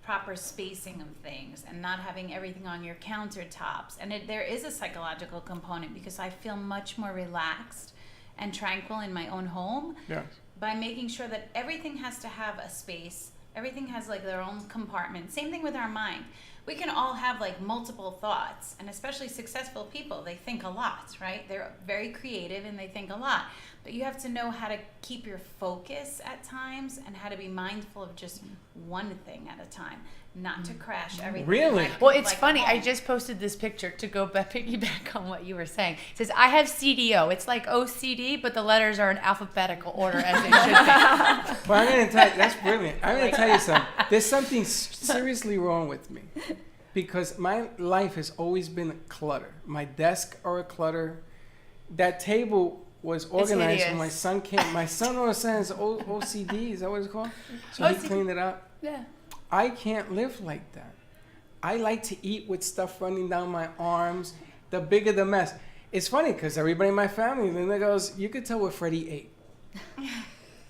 proper spacing of things and not having everything on your countertops. And there is a psychological component because I feel much more relaxed and tranquil in my own home Yes. by making sure that everything has to have a space. Everything has like their own compartment. Same thing with our mind. We can all have like multiple thoughts, and especially successful people, they think a lot, right? They're very creative and they think a lot. But you have to know how to keep your focus at times and how to be mindful of just one thing at a time, not to crash everything. Really? Like- Well, it's like funny. I home. just posted this picture to go back, piggyback on what you were saying. It says, I have CDO. It's like OCD, but the letters are in alphabetical order as they should be. But I'm gonna tell you, that's brilliant. I'm gonna tell you something. There's something seriously wrong with me, because my life has always been clutter. My desk are a clutter. That table was organized when hideous. my son came. My son all of a sudden has OCD. Is that what it's called? So he OCD. cleaned it up. Yeah. I can't live like that. I like to eat with stuff running down my arms. The bigger the mess. It's funny because everybody in my family, Linda goes, you could tell what Freddie ate.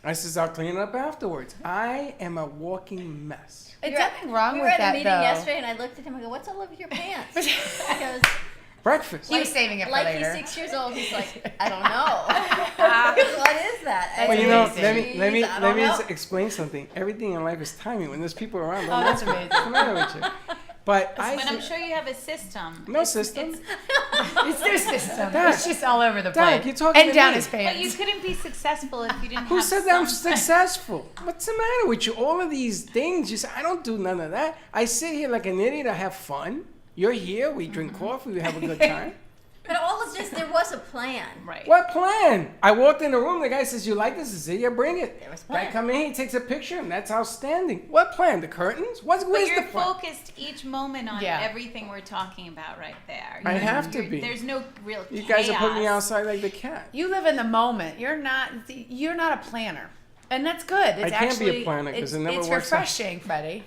I says, I'll clean it up afterwards. I am a walking mess. It's nothing wrong We were with at a that, meeting though. yesterday, and I looked at him. I go, "What's all over your pants?" Because Breakfast. He was saving it for like later. he's 6 years old, he's like, "I don't know. What is that?" I Well, said, you know, amazing. let me I don't know. explain something. Everything in life is timing. When there's people around, Oh, that's amazing. what's the matter with you? But I But I'm think- sure you have a system. no system. It's their system. Dad. It's just all over the Dad, place. you're talking and to down me. his But you pants. couldn't be successful if you didn't Who have said that I'm something. successful? What's the matter with you? All of these things, you say, I don't do none of that. I sit here like an idiot. I have fun. You're here. We drink coffee. We have a good time. But all of this, there was a plan. Right. What plan? I walked in the room. The guy says, "You like this?" I said, "Yeah, bring it." There was a Guy plan. come in. He takes a picture, and that's outstanding. What plan? The curtains? Where's But the you're plan? focused each moment on Yeah. everything we're talking about right there. I You're- have to you're- be. There's no real You guys are putting me chaos. outside like the cat. You live in the moment. You're not a planner. And that's good. It's I can't be a actually, planner 'cause it never it's works out. refreshing, Freddie.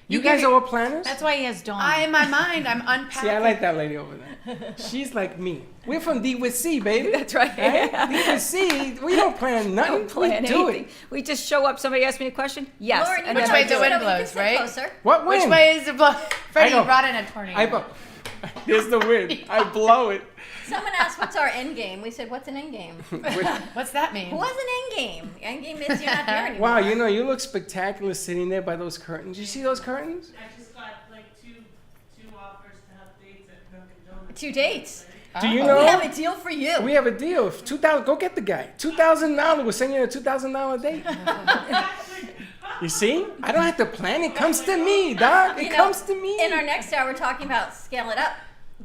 You give guys your- are all planners? That's why he has Dawn. In my mind, I'm unpacking. See, I like that lady over there. She's like me. We're from D with C, baby. That's right. Right? D with C. We don't plan nothing. Don't plan we do anything. it. We just show up. Somebody asks me a question. Yes. Lauren, you and Which then way I the do it. wind You can blows, sit right? closer. What Which wind? way is the blow? Freddie, know. you brought in a tornado. I blow. There's the wind. I blow it. Someone asked, "What's our end game?" We said, "What's an end game?" What's that mean? What's an end game? End game is you're not there anymore. Wow, you know, you look spectacular sitting there by those curtains. You see those curtains? I just got like two offers to have dates at Dunkin' Donuts. 2 dates. Do you We know? have a deal for you. We have a deal. 2,000. Go get the guy. $2,000. We're sending you a $2,000 date. You see? I don't have to plan. It comes to me, dog. It You know, comes to me. In our next hour, we're talking about scale it up,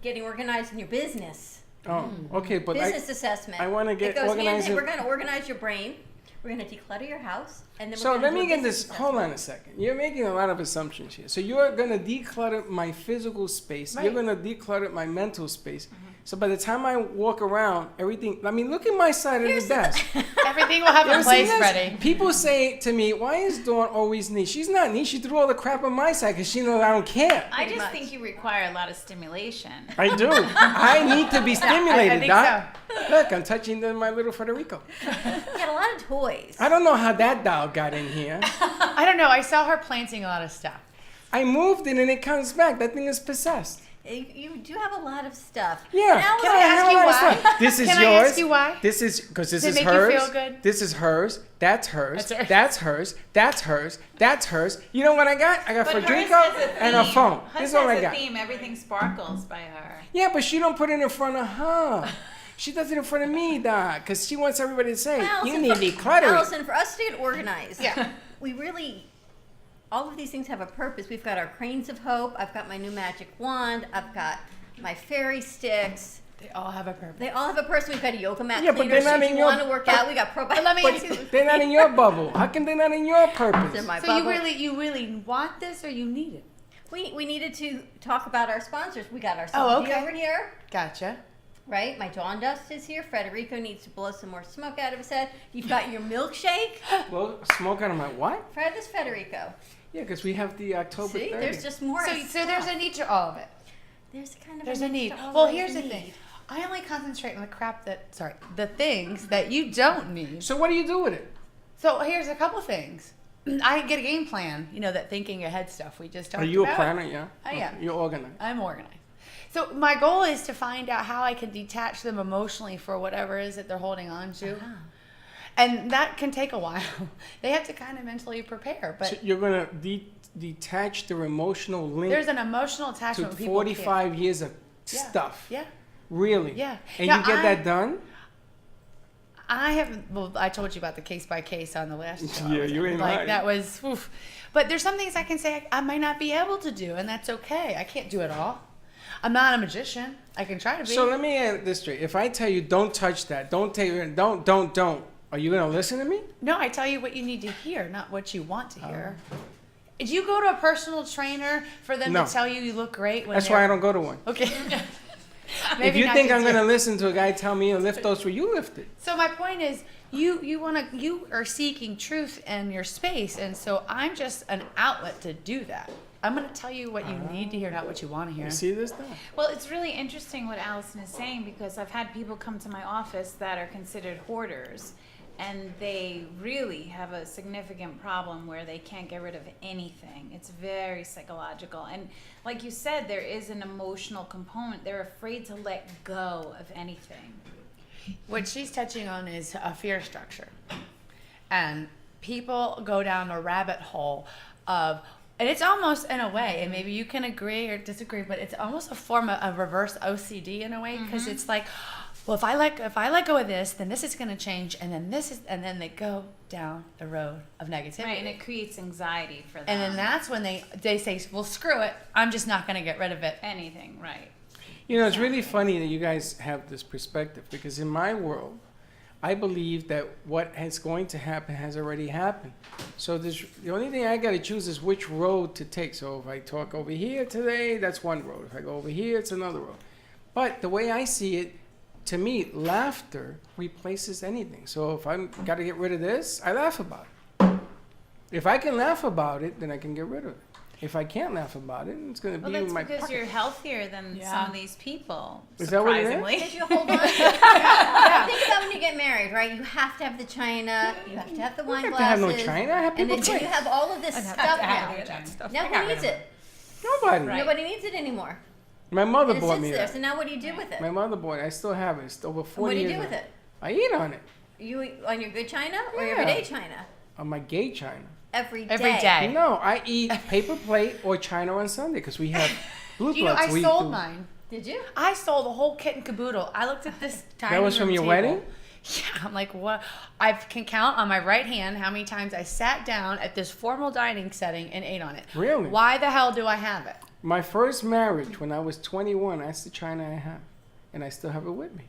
getting organized in your business. Oh, okay, but Business assessment. I wanna get It goes hand in organized hand. in- We're going to organize your brain. We're going to declutter your house, and then we're so going let to me do a get business this. Hold on a assessment. second. You're making a lot of assumptions here. So you're gonna declutter my physical space. You're Right. gonna declutter my mental space. So by the time I walk around, everything. I mean, look at my side of the desk. Everything will have You a ever seen place, this? Freddie. People say to me, "Why is Dawn always neat?" She's not neat. She threw all the crap on my side because she knows I don't care. I just much. think you require a lot of stimulation. I do. I need to be stimulated, I think Doc. Look, I'm touching my little Federico. You got a lot of toys. I don't know how that doll got in here. I don't know. I saw her planting a lot of stuff. I moved it and it comes back. That thing is possessed. You do have a lot of stuff. Yeah. And Alice, Can I ask you why? This is Can I yours. ask you why? This is because this Does is it make you hers. feel good? This is hers. That's hers. That's hers. That's hers. That's hers. That's hers. You know what I got? I got But hers Federico has a and a theme. phone. Hers This is all has I a got. theme. Everything sparkles by her. Yeah, but she don't put it in front of her. She does it in front of me, Doc, because she wants everybody to say, you need to declutter it. Allison, for us to get organized, Yeah. we really, all of these things have a purpose. We've got our cranes of hope. I've got my new magic wand. I've got my fairy sticks. They all have a purpose. They all have a person. We've got a yoga mat Yeah, but cleaner. they're So not if in you your- want to work out, we got probiotics. let me ask you- They're not in your bubble. How can they not in your They're purpose? my So bubble. you really want this or you need it? We needed to talk about our sponsors. We got our Oh, Sophie okay. over here, Gotcha. right? My Dawn Dust is here. Federico needs to blow some more smoke out of his head. You've got your milkshake. Well, smoke out of my what? Fred is Federico. Yeah, because we have the October See, 30th. there's just more. So there's a stuff. need to all of it. There's kind of There's a need. to all Well, of here's the need. thing. I only concentrate on the crap the things that you don't need. So what do you do with it? So here's a couple things. I get a game plan, that thinking ahead stuff we just talked Are you about. a planner? Yeah. I am. You're organized. I'm organized. So my goal is to find out how I can detach them emotionally for whatever it is that they're holding on to. And that can take a while. They have to kind of mentally prepare. But So you're gonna detach their emotional link there's an emotional to attachment with people 45 years of Yeah. stuff. Yeah. Really? Yeah. And Now, you get that done? I haven't. Well, I told you about the case by case on the last show. Yeah, you ain't lying. That was. Oof. But there's some things I can say I might not be able to do, and that's okay. I can't do it all. I'm not a magician. I can try to be. So let me add this straight. If I tell you don't touch that, don't take it, don't, are you gonna listen to me? No, I tell you what you need to hear, not what you want to hear. Oh. Did you go to a personal trainer for them No. to tell you look great? When That's they're- why I don't go to one. Okay. If Maybe you not think you I'm too. gonna listen to a guy tell me to lift those for you, lift it. So my point is, you are seeking truth in your space, and so I'm just an outlet to do that. I'm going to tell you what you need to hear, not what you want to hear. You see this now? Well, it's really interesting what Allison is saying because I've had people come to my office that are considered hoarders, and they really have a significant problem where they can't get rid of anything. It's very psychological. And like you said, there is an emotional component. They're afraid to let go of anything. What she's touching on is a fear structure. And people go down a rabbit hole of, and it's almost in a way, and maybe you can agree or disagree, but it's almost a form of reverse OCD in a way, because it's like, well, if I let go of this, then this is going to change, and then this is, and then they go down the road of negativity. Right, and it creates anxiety for them. And then that's when they say, well, screw it, I'm just not going to get rid of it. anything, right. You know, it's really funny that you guys have this perspective because in my world, I believe that what is going to happen has already happened. So the only thing I got to choose is which road to take. So if I talk over here today, that's one road. If I go over here, it's another road. But the way I see it, to me, laughter replaces anything. So if I'm got to get rid of this, I laugh about it. If I can laugh about it, then I can get rid of it. If I can't laugh about it, it's going to Well, be that's in my because pocket. you're healthier than Yeah. some of these people. Is that what it is? surprisingly. Did you hold on? Think about when you get married, right? You have to have the china, you have to have the wine have to have glasses. no china. I have and people then you drink. have all of this stuff now. Now who needs it? Nobody. Nobody needs it anymore. My mother And it bought sits me there. that. So now what do you do with it? My mother bought it. I still have it. It's over 40 What do you years do with old. it? I eat on it. You eat on your good china or your Yeah. everyday china? On my gay china. Every day. Every day. No, I eat paper plate or china on Sunday because we have blue You know, bloods. I We sold do- mine. Did you? I sold the whole kit and caboodle. I looked at this tiny That was from room your table. wedding? Yeah, I'm like, what? I can count on my right hand how many times I sat down at this formal dining setting and ate on it. Really? Why the hell do I have it? My first marriage, when I was 21, that's the china I have. And I still have it with me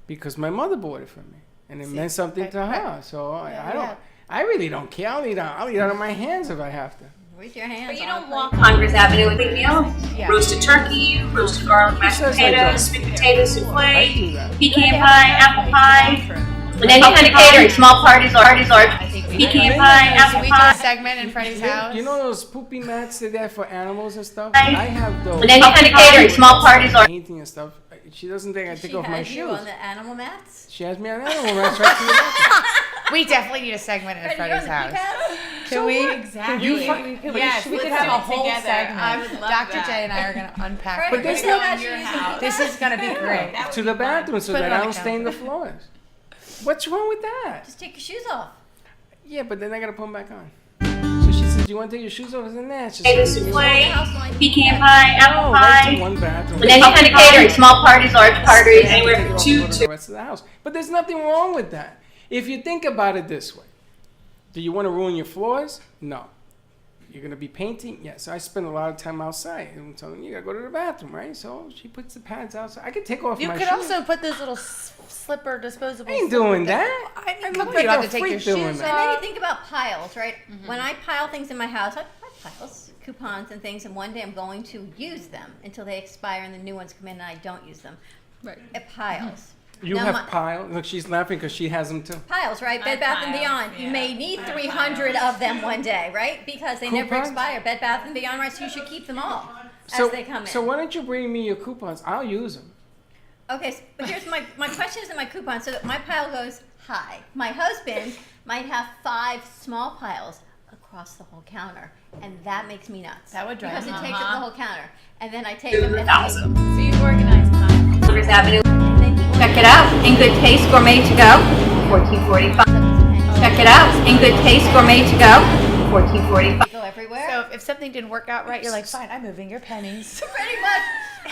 because my mother bought it for me. And it See, meant something right, to her. right. So Yeah, I don't. yeah. I really don't care. I'll eat on my hands if I have to. With your hands But you on don't a walk plate. Congress Avenue with meal, Yeah. roasted turkey, roasted garlic mashed says I don't? potatoes, sweet potato I souffle, do that. pecan pie, apple pie, With any kind of catering, small parties, large. I think we pecan do. pie, So apple we do a pie. segment in Freddie's house. You know those poopy mats that are for animals and stuff? Right. I have those. With any kind of catering, small parties, large. Painting and stuff. She doesn't think I take She off my has you shoes. on the animal mats? She has me on animal mats right to the back. We definitely need a segment in Fred, you're on Freddie's the house. keypad? Can we? Exactly. You fi- Yes, we let's could have do a it whole together. segment. I would love Dr. that. J and I are going to unpack. Right, But there's so no- that's your using house. This is going to be great. That would To be the fun. bathroom so Put it that on I the don't stain the floors. What's wrong with that? Just take your shoes off. Yeah, but then I gotta put them back on. So she says, "Do you want to take your shoes off?" I said, "Nah, it's just." Potato souffle, pecan pie, apple Oh, right to pie. one bathroom. And any kind of catering, small parties, large parties, anywhere Take it from off 2 and go to to the rest of the house. But there's nothing wrong with that. If you think about it this way, do you want to ruin your floors? No. You're gonna be painting? Yes. I spend a lot of time outside. And so you gotta go to the bathroom, right? So she puts the pads outside. I could take off You my could shoes. also put those little slipper disposable. I ain't slipper doing things. that. I mean, look come on, like you don't a have to take your freak doing shoes that. And then you off. think about piles, right? When I pile things in my house, I piles, coupons and things, and one day I'm going to use them until they expire and the new ones come in and I don't use them. Right. It piles. You Now have my- piles. Look, she's laughing because she has them too. Piles, right? I Bed Bath and piles, Beyond. You yeah. may need I 300 piles. of them one day, right? Because they never Coupons? expire. Bed Bath and Beyond, right? So you should keep them all So, as they come in. so why don't you bring me your coupons? I'll use them. Okay, but here's my question is in my coupon. So my pile goes high. My husband might have 5 small piles across the whole counter, and that makes me nuts. That would drive because me it takes up nuts. the whole counter, and then I take them and I $1,000. So you organize mine. Rivers Avenue. and then people Check it out. In Good Taste Gourmet to Go, $14.45. Check it out. In Good Taste Gourmet to Go, $14.45. go everywhere. So if something didn't work out right, you're like, fine, I'm moving your pennies. Pretty much,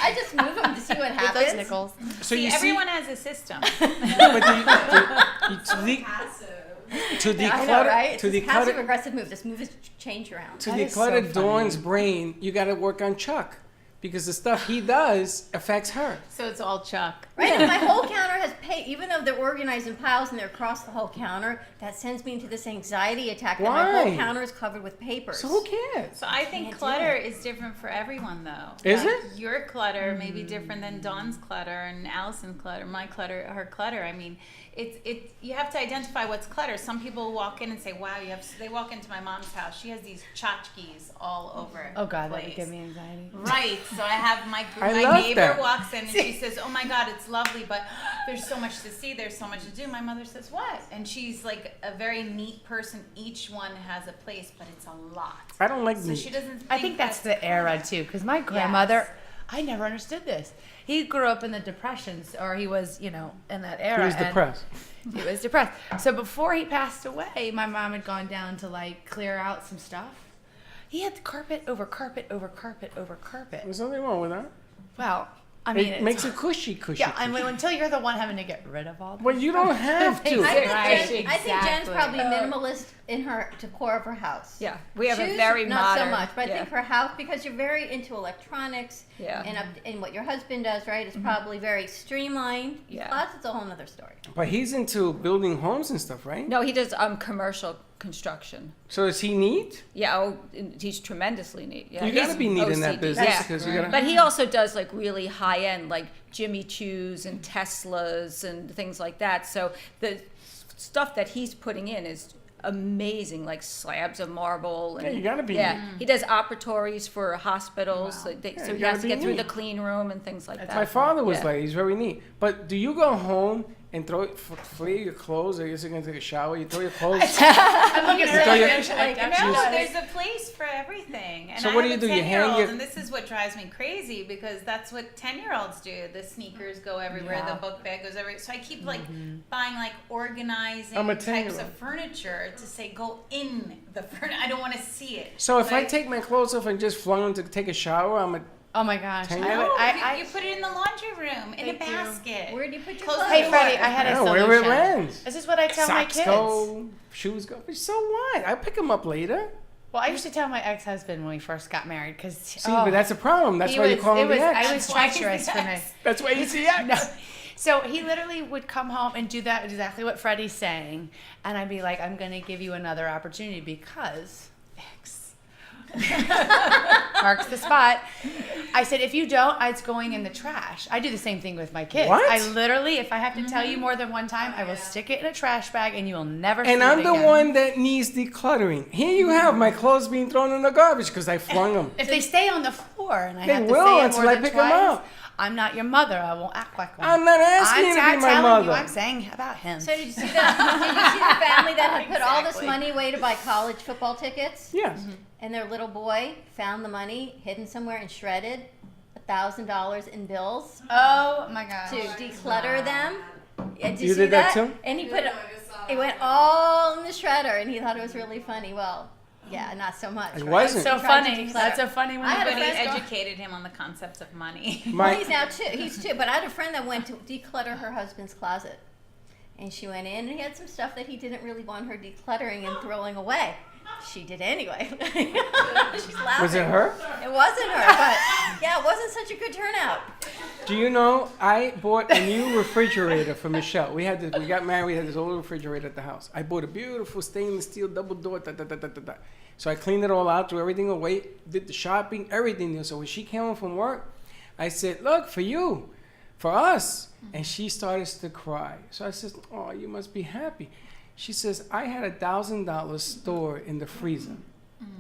I just move them to see what With happens. those nickels. So See, you everyone has a system. see, but to I know, declutter, right? to It's a passive declutter, aggressive move. Just move his change around. to That is so declutter funny. Dawn's brain, you got to work on Chuck because the stuff he does affects her. So it's all Chuck. Right? And my whole counter has even though they're organized in piles and they're across the whole counter, that sends me into this anxiety attack that my Why? whole counter is covered with papers. So who cares? So I think Can't do clutter it. is different for everyone, though. Is Like, it? Your clutter may be different than Dawn's clutter and Allison's clutter, my clutter, her clutter. I mean, it's you have to identify what's clutter. Some people walk in and say, "Wow, they walk into my mom's house. She has these tchotchkes all over." Oh God, the that would place." give me anxiety. Right. So I have my I love neighbor that. walks in and she says, "Oh my God, it's lovely, but there's so much to see. There's so much to do." My mother says, "What?" And she's like a very neat person. Each one has a place, but it's a lot. I don't like So me. she doesn't. I think that's the era too, because my grandmother, I never understood this. He grew up in the Depressions, or he was, in that era. He was and depressed. He was depressed. So before he passed away, my mom had gone down to like clear out some stuff. He had carpet over carpet over carpet over carpet. There's nothing wrong with that. Well, I mean, It makes it cushy. yeah. I mean, until you're the one having to get rid of all. That Well, you don't have to. I think, Right, I think Jen's exactly. probably minimalist in her decor of her house. Yeah, we have a Shoes, very not modern. so much, but I yeah. think her house, because you're very into electronics, Yeah. and what your husband does, right, is probably very streamlined. Yeah. Closet's a whole nother story. But he's into building homes and stuff, right? No, he does commercial construction. So is he neat? Yeah, he's tremendously neat. Yeah, You gotta he's be neat in that OCD. business Yeah. because you gotta. But he also does like really high end, like Jimmy Choos and Teslas and things like that. So the stuff that he's putting in is amazing, like slabs of marble. And, Yeah, you gotta be Yeah, neat. he does operatories for hospitals, so, Yeah, so you he gotta has to be get through neat. the clean room and things like that. My father was Yeah. like, he's very neat. But do you go home and free your clothes? Or you're gonna take a shower? You throw your clothes. I'm looking You at throw her your- like, No, there's a place for everything. And So I what have do you a do? You hang 10-year-old, your- and this is what drives me crazy because that's what 10-year-olds do. The sneakers go everywhere, Yeah. the book bag goes everywhere. So I keep like buying like organizing I'm a types 10-year-old. of furniture to say go in the furniture. I don't want to see it. So if But I take my clothes off and just flung them to take a shower, I'm a. oh my gosh. I 10 would, No, I, you put it in the laundry room in a Thank you. basket. Where do you put your Close clothes? the Hey door. Freddie, I had a I don't know solution. where it lands. This is what I tell my Socks kids. go, shoes go. So what? I pick them up later. Well, I used to tell my ex-husband when we first got married because See, but that's a problem. That's he why was, you call it him was, the ex. I was That's why he's treacherous the for me. ex. That's why he's the ex. No. So he literally would come home and do that exactly what Freddie's saying, and I'd be like, "I'm going to give you another opportunity because X marks the spot." I said, "If you don't, it's going in the trash." I do the same thing with my kids. What? I literally, if I have to tell you more than one time, I will stick it in a trash bag, and you will never. see And it I'm the again. one that needs decluttering. Here you have my clothes being thrown in the garbage because I flung them. If they stay on the floor and I They have to will say it until more I than pick 'em twice, up. I'm not your mother. I won't act like one. I'm not asking you to be my telling mother. You, I'm saying about him. So did you see that? Did you see the family that had put all this Exactly. money away to buy college football tickets? Yes. And their little boy found the money hidden somewhere and shredded $1,000 in bills Oh my gosh. to declutter them. Yeah, did You you see did that too? And he put it went all in the shredder, and he thought it was really funny. Well, yeah, not so much. It right? wasn't. So Tried to funny. declutter. That's so funny when I had a But he friend go- educated him on the concepts of money. Well, My, he's now two. He's two. But I had a friend that went to declutter her husband's closet, and she went in, and he had some stuff that he didn't really want her decluttering and throwing away. She did anyway. She's laughing. was it her? It wasn't her, but yeah, it wasn't such a good turnout. Do you know I bought a new refrigerator for Michelle? We got married. We had this old refrigerator at the house. I bought a beautiful stainless steel double door. So I cleaned it all out, threw everything away, did the shopping, everything. So when she came home from work, I said, "Look, for you, for us," and she started to cry. So I said, "Oh, you must be happy." She says, "I had $1,000 stored in the freezer.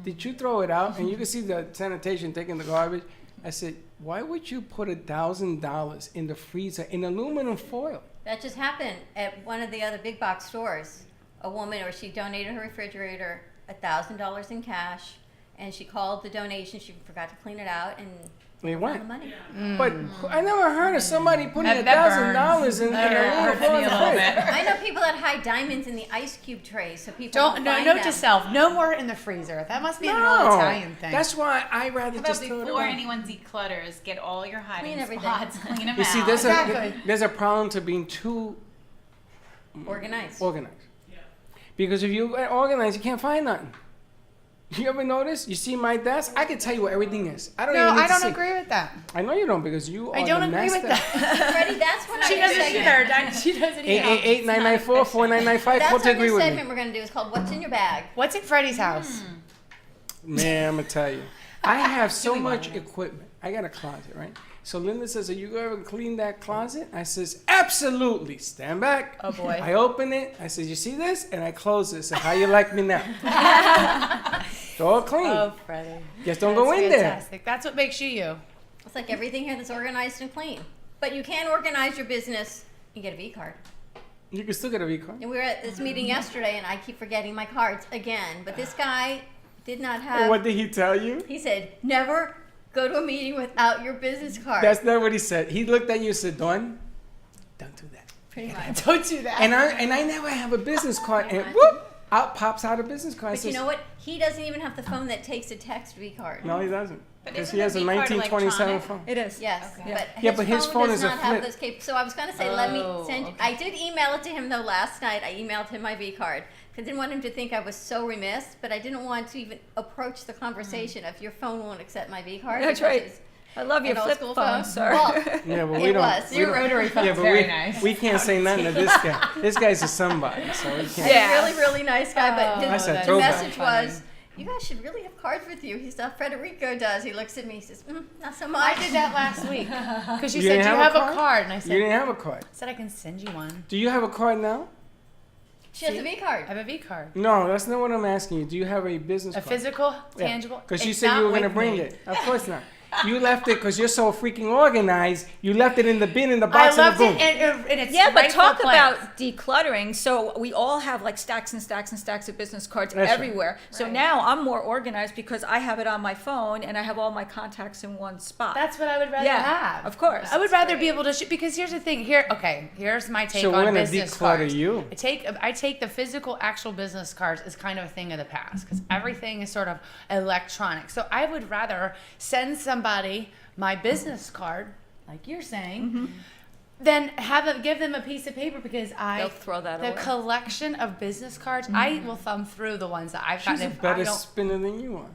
Did you throw it out?" And you can see the sanitation taking the garbage. I said, "Why would you put $1,000 in the freezer in aluminum foil?" That just happened at one of the other big box stores. A woman, or she donated her refrigerator, $1,000 in cash, and she called the donation. She forgot to clean it out, and They found went. the money. But I never heard of somebody putting That $1,000 in That aluminum hurts foil me in a the little fridge. bit. I know people that hide diamonds in the ice cube trays, so people Don't don't no, find note them. to self. No more in the freezer. That must be an old No, Italian thing. that's why I rather How about just throw it before away. anyone declutters, get all your hiding Clean everything. spots, clean them You see, out. Exactly. there's a problem to being too Organized. organized. Because if you get organized, you can't find nothing. You ever notice? You see my desk? I can tell you where everything is. I don't No, even need I to don't see. agree with that. I know you don't because you are I don't the agree with master. that. Freddie, that's what She our doesn't segment- either. She doesn't either. 888-994-4995. That's Call to our agree new with segment me. we're going to do. It's called What's in Your Bag? What's in Freddie's house? Man, I'm gonna tell you. I have so much equipment. I got a closet, right? So Linda says, "Are you ever clean that closet?" I says, "Absolutely." Stand back. Oh, boy. I open it. I says, "You see this?" And I close it. I said, "How you like me now?" It's all clean. Oh, Freddie. Just don't go in there. Fantastic. That's what makes you you. It's like everything here that's organized and clean. But you can organize your business and get a V card. You can still get a V card. And we were at this meeting yesterday, and I keep forgetting my cards again. But this guy did not have. What did he tell you? He said, "Never go to a meeting without your business card." That's not what he said. He looked at you and said, "Dawn, don't do that." pretty much. Don't do that. And I never have a business card, and whoop, out pops out a business card. But you know what? He doesn't even have the phone that takes a text V card. No, he doesn't. But Because isn't he has a the V card 1927 electronic? phone. It is. Yes, Okay. but Yeah, but his phone does is a not have flip. those So I was going to say, let me Oh, send you. okay. I did email it to him though last night. I emailed him my V card because I didn't want him to think I was so remiss, but I didn't want to even approach the conversation if your phone won't accept my V card. That's because right. it's I love your an old flip school phone, sir. Well, Yeah, but we It don't. was. we Your don't- rotary phone's yeah, but very we, nice. we can't say nothing to this guy. This guy's a somebody, so we can't. Yeah. really, really nice guy. But That's a the throwback. message was, "You guys should really have cards with you." He said, "Federico does." He looks at me. He says, "Not so much." I did that last week. Because you You said, didn't "Do you have have a a card? card?" And I said, You didn't have a card. I said, "I can send you one." Do you have a card now? She has a V card. I have a V card. No, that's not what I'm asking you. Do you have a business A card? physical, tangible. Because you It's said you not were going to with bring me. it. Of course not. You left it because you're so freaking organized. You left it in the bin in the I box in the loved boom. it, and it's Yeah, but rightful talk place. about decluttering. So we all have like stacks and stacks and stacks of business cards That's right. everywhere. So now I'm more organized because I have it on my phone and I have all my contacts in one spot. That's what I would rather Yeah, have. of course. I would rather be able to because here's the thing. Here's my take So we're on gonna business declutter cards. you. I take the physical actual business cards as kind of a thing of the past because everything is sort of electronic. So I would rather send somebody my business card, like you're saying, than give them a piece of paper because They'll throw that the away. collection of business cards. I will thumb through the ones that I've She's gotten. a If I better don't, spinner than you are.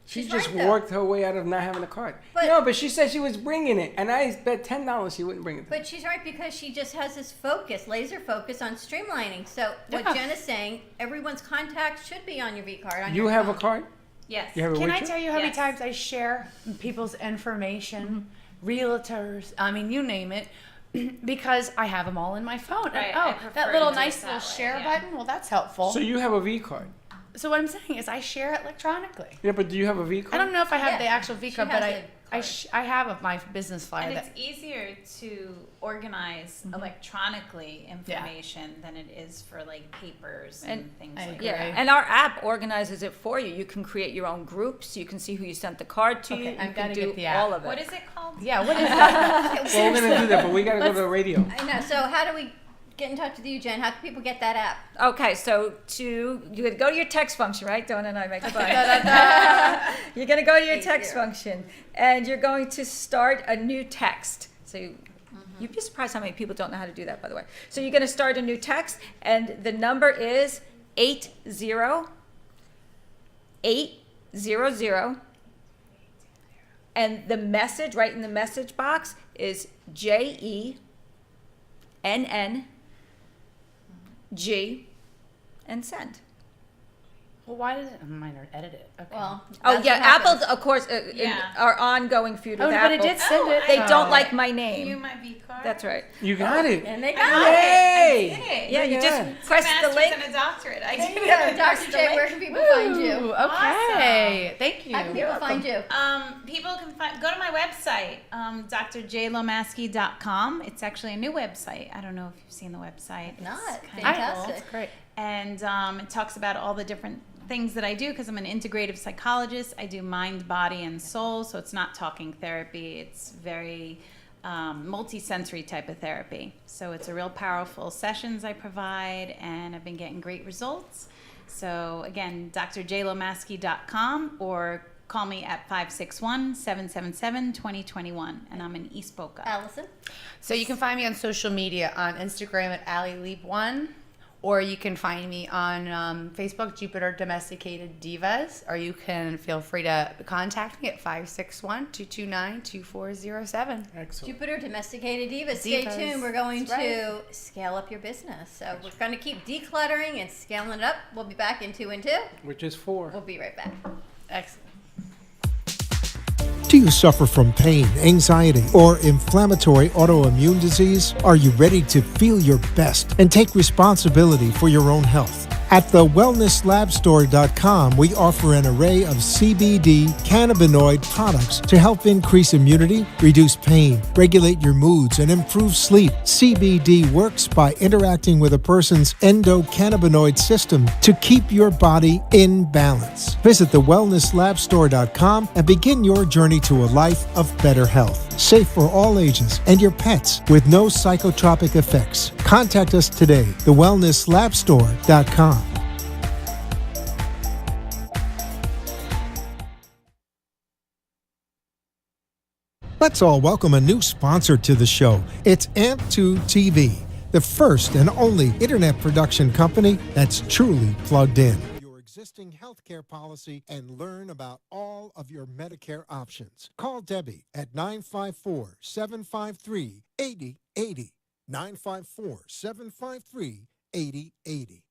She She's just right, though. worked her way out of not having a card. But- No, but she said she was bringing it, and I bet $10 she wouldn't bring it. But she's right because she just has this focus, laser focus on streamlining. So what Yeah. Jen is saying, everyone's contact should be on your V card. On You your have a phone. card? Yes. You have it Can with I you? tell you how many Yes. times I share people's information, realtors, I mean, you name it, because I have them all in my phone. And, Right, I oh, prefer that to little do it nice that little way, share yeah. button, well, that's helpful. So you have a V card? So what I'm saying is I share it electronically. Yeah, but do you have a V I card? don't know if I have Yeah. the actual V She card, has but a I have my business flyer And that it's easier to organize electronically information than it is for like papers and things I like agree. Yeah, that. and our app organizes it for you. You can create your own groups. You can see who you sent the card to. Okay, You I've can gotta do get the app. all of it. What is it called? yeah, what is that? Well, we're gonna do that, but we gotta go to the radio. I know. So how do we get in touch with you, Jen? How can people get that app? Okay, so you would go to your text function, right? Donna and I make fun. You're going to go to your text function, and you're going to start a new text. So you'd be surprised how many people don't know how to do that, by the way. So you're going to start a new text, and the number is 80800, and the message right in the message box is JENNG and send. Well, why did it? I might not edit it. Okay. Well, Oh that's yeah, what happens. Apple, of course, our ongoing feud with but Apple. it did send it. They Oh. don't like my You name. my V card. That's right. You got it. And they I got got it. it. Yay! I did it. Yeah, you Yeah. just press the Masters link. and a doctorate. I did So, it. Dr. J, where can people find you? Ooh, okay. Thank you. How can people find you? People can go to my website, drjlomaski.com. It's actually a new website. I don't know if you've seen the website. Not. It's kinda Fantastic. cool. Great. And it talks about all the different things that I do because I'm an integrative psychologist. I do mind, body, and soul, so it's not talking therapy. It's very multi-sensory type of therapy. So it's a real powerful sessions I provide, and I've been getting great results. So again, drjlomaski.com, or call me at 561-777-2021, and I'm in East Boca. Allison? So you can find me on social media on Instagram at AllieLeap1, or you can find me on Facebook, Jupiter Domesticated Divas, or you can feel free to contact me at 561-229-2407. Excellent. Jupiter Domesticated Divas. Stay Divas. tuned. We're going That's to scale up your business. So we're going to keep decluttering and scaling it up. We'll be back in 2 and 2. Which is 4. We'll be right back. Excellent. Do you suffer from pain, anxiety, or inflammatory autoimmune disease? Are you ready to feel your best and take responsibility for your own health? At thewellnesslabstore.com, we offer an array of CBD cannabinoid products to help increase immunity, reduce pain, regulate your moods, and improve sleep. CBD works by interacting with a person's endocannabinoid system to keep your body in balance. Visit thewellnesslabstore.com and begin your journey to a life of better health. Safe for all ages and your pets with no psychotropic effects. Contact us today, thewellnesslabstore.com. Let's all welcome a new sponsor to the show. It's AMP2 TV, the first and only internet production company that's truly plugged in. Your existing healthcare policy and learn about all of your Medicare options. Call Debbie at 954-753-8080. 954-753-8080.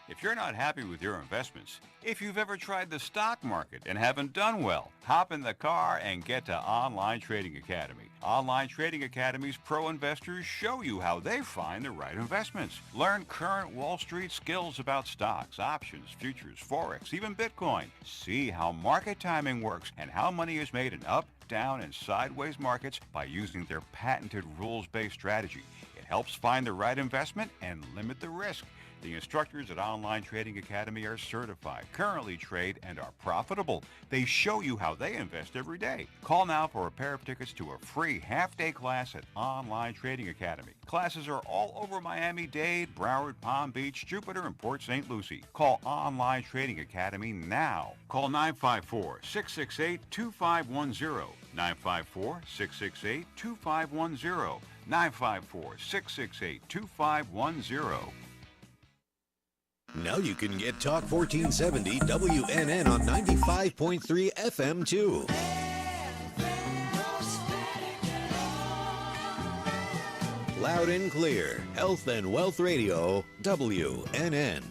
If you're not happy with your investments, if you've ever tried the stock market and haven't done well, hop in the car and get to Online Trading Academy. Online Trading Academy's pro investors show you how they find the right investments. Learn current Wall Street skills about stocks, options, futures, Forex, even Bitcoin. See how market timing works and how money is made in up, down, and sideways markets by using their patented rules-based strategy. It helps find the right investment and limit the risk. The instructors at Online Trading Academy are certified, currently trade, and are profitable. They show you how they invest every day. Call now for a pair of tickets to a free half-day class at Online Trading Academy. Classes are all over Miami-Dade, Broward, Palm Beach, Jupiter, and Port St. Lucie. Call Online Trading Academy now. Call 954-668-2510. 954-668-2510. 954-668-2510. Now you can get Talk 1470 WNN on 95.3 FM too. Loud and clear, Health and Wealth Radio, WNN.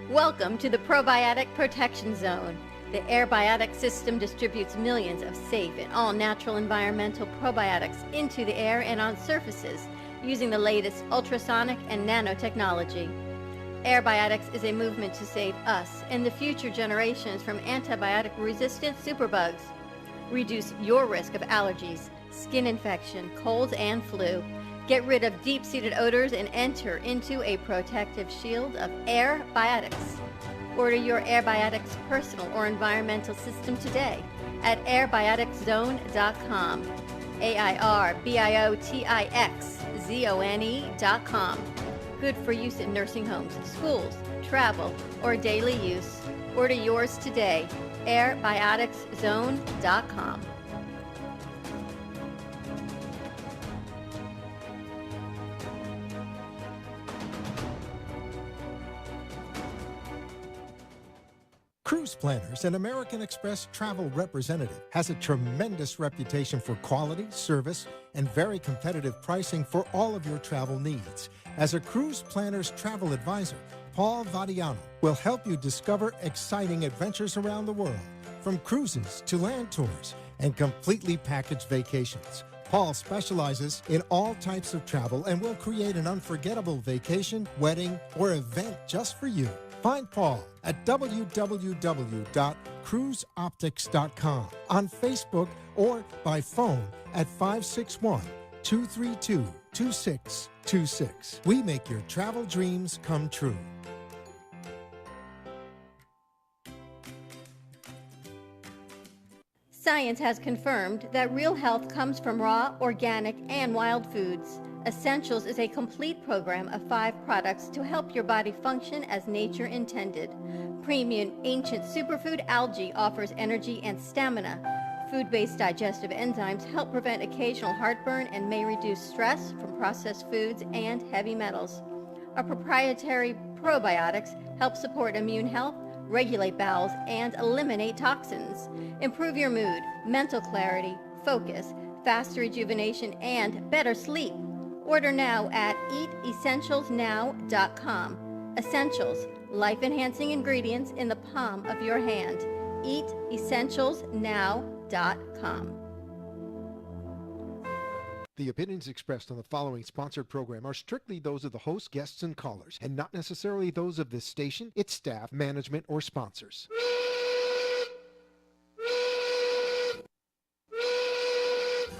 Welcome to the Probiotic Protection Zone. The Airbiotic system distributes millions of safe and all-natural environmental probiotics into the air and on surfaces using the latest ultrasonic and nanotechnology. Airbiotics is a movement to save us and the future generations from antibiotic-resistant superbugs. Reduce your risk of allergies, skin infection, colds, and flu. Get rid of deep-seated odors and enter into a protective shield of Airbiotics. Order your Airbiotics personal or environmental system today at airbioticszone.com. AIRBIOTIXZONE.com. Good for use in nursing homes, schools, travel, or daily use. Order yours today. airbioticszone.com. Cruise Planners, an American Express travel representative, has a tremendous reputation for quality, service, and very competitive pricing for all of your travel needs. As a Cruise Planners travel advisor, Paul Vadiano will help you discover exciting adventures around the world, from cruises to land tours and completely packaged vacations. Paul specializes in all types of travel and will create an unforgettable vacation, wedding, or event just for you. Find Paul at www.cruiseoptics.com, on Facebook, or by phone at 561-232-2626. We make your travel dreams come true. Science has confirmed that real health comes from raw, organic, and wild foods. Essentials is a complete program of 5 products to help your body function as nature intended. Premium Ancient Superfood Algae offers energy and stamina. Food-based digestive enzymes help prevent occasional heartburn and may reduce stress from processed foods and heavy metals. Our proprietary probiotics help support immune health, regulate bowels, and eliminate toxins. Improve your mood, mental clarity, focus, faster rejuvenation, and better sleep. Order now at eatessentialsnow.com. Essentials, life-enhancing ingredients in the palm of your hand. Eatessentialsnow.com. The opinions expressed on the following sponsored program are strictly those of the host, guests, and callers, and not necessarily those of this station, its staff, management, or sponsors.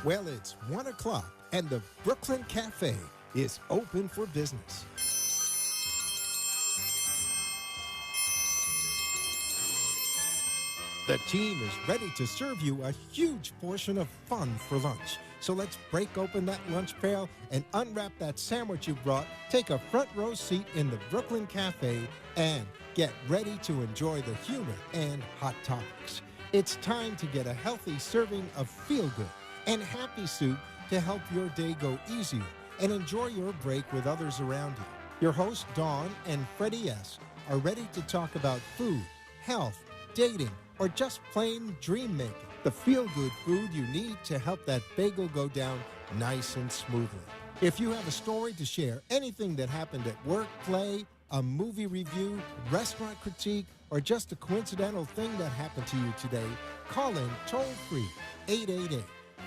Well, it's 1 o'clock, and the Brooklyn Cafe is open for business. The team is ready to serve you a huge portion of fun for lunch. So let's break open that lunch pail and unwrap that sandwich you brought, take a front row seat in the Brooklyn Cafe, and get ready to enjoy the humor and hot topics. It's time to get a healthy serving of feel-good and happy soup to help your day go easier and enjoy your break with others around you. Your hosts, Dawn and Freddie S., are ready to talk about food, health, dating, or just plain dream making. The feel-good food you need to help that bagel go down nice and smoothly. If you have a story to share, anything that happened at work, play, a movie review, restaurant critique, or just a coincidental thing that happened to you today, call in toll-free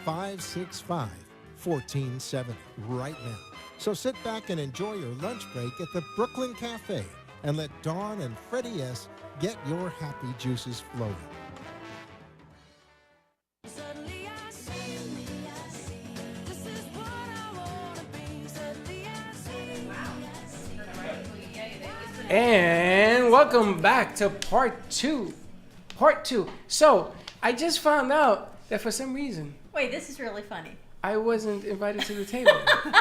888-565-1470 right now. So sit back and enjoy your lunch break at the Brooklyn Cafe and let Dawn and Freddie S. get your happy juices flowing. And welcome back to part two. So, I just found out that for some reason, Wait, this is really funny. I wasn't invited to the table.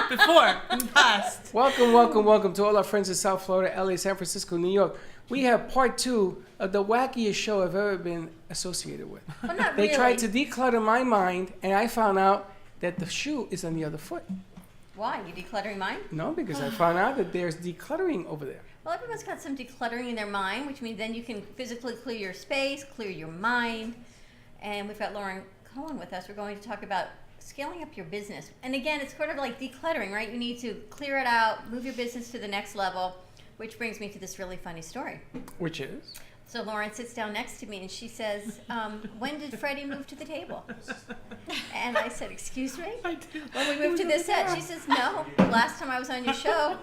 Before, in the past. Welcome to all our friends in South Florida, LA, San Francisco, New York. We have part 2 of the wackiest show I've ever been associated with. Well, not They really. tried to declutter my mind, and I found out that the shoe is on the other foot. Why? You decluttering mine? No, because I found out that there's decluttering over there. Well, everyone's got some decluttering in their mind, which means then you can physically clear your space, clear your mind. And we've got Lauren Cohen with us. We're going to talk about scaling up your business. And again, it's sort of like decluttering, right? You need to clear it out, move your business to the next level, which brings me to this really funny story. Which is? So Lauren sits down next to me and she says, when did Freddie move to the table? And I said, excuse me? When we moved to this set? She says, no, last time I was on your show,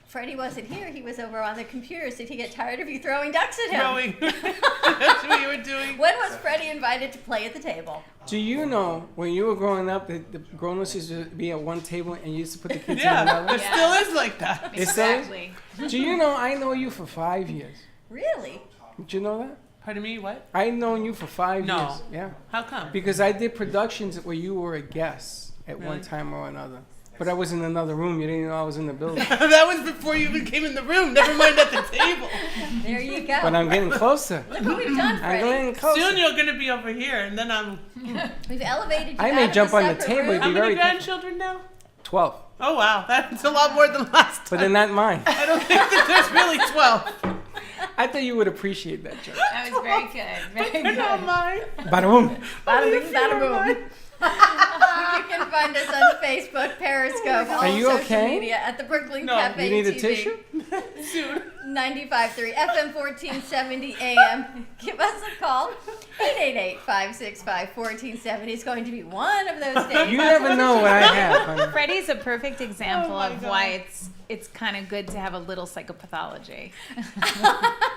Freddie wasn't here. He was over on the computers. Did he get tired of you throwing ducks at him? Throwing. That's what you were doing. When was Freddie invited to play at the table? Do you know when you were growing up that the grown-ups used to be at one table and you used to put the kids in Yeah, another? it still is like that. It still is? Exactly. Do you know I know you for 5 years? Really? Did you know that? Pardon me, what? I've known you for 5 No. years. Yeah. How come? Because I did productions where you were a guest at one Really? time or another. But I was in another room. You didn't know I was in the building. That was before you even came in the room. Never mind at the table. There you go. But I'm getting closer. Look what we've done, I'm Freddie. getting closer. Soon you're gonna be over here, and then I'm. We've elevated you I out may of jump on the separate table. room. It'd How be many very grandchildren now? 12. Oh wow, that's a lot more than last time. But they're not mine. I don't think that there's really 12. I thought you would appreciate that joke. That was very good. Very They're not good. mine. Bada boom. Bada bing, bada boom. You can find us on Facebook, Periscope, all Are you social okay? media at the Brooklyn No. Cafe You need a TV. tissue? Soon. 95.3 FM 1470 AM. Give us a call. 888-565-1470 is going to be one of those days. You never know what I have. honey. Freddie's a perfect example Oh my of God. why it's kind of good to have a little psychopathology.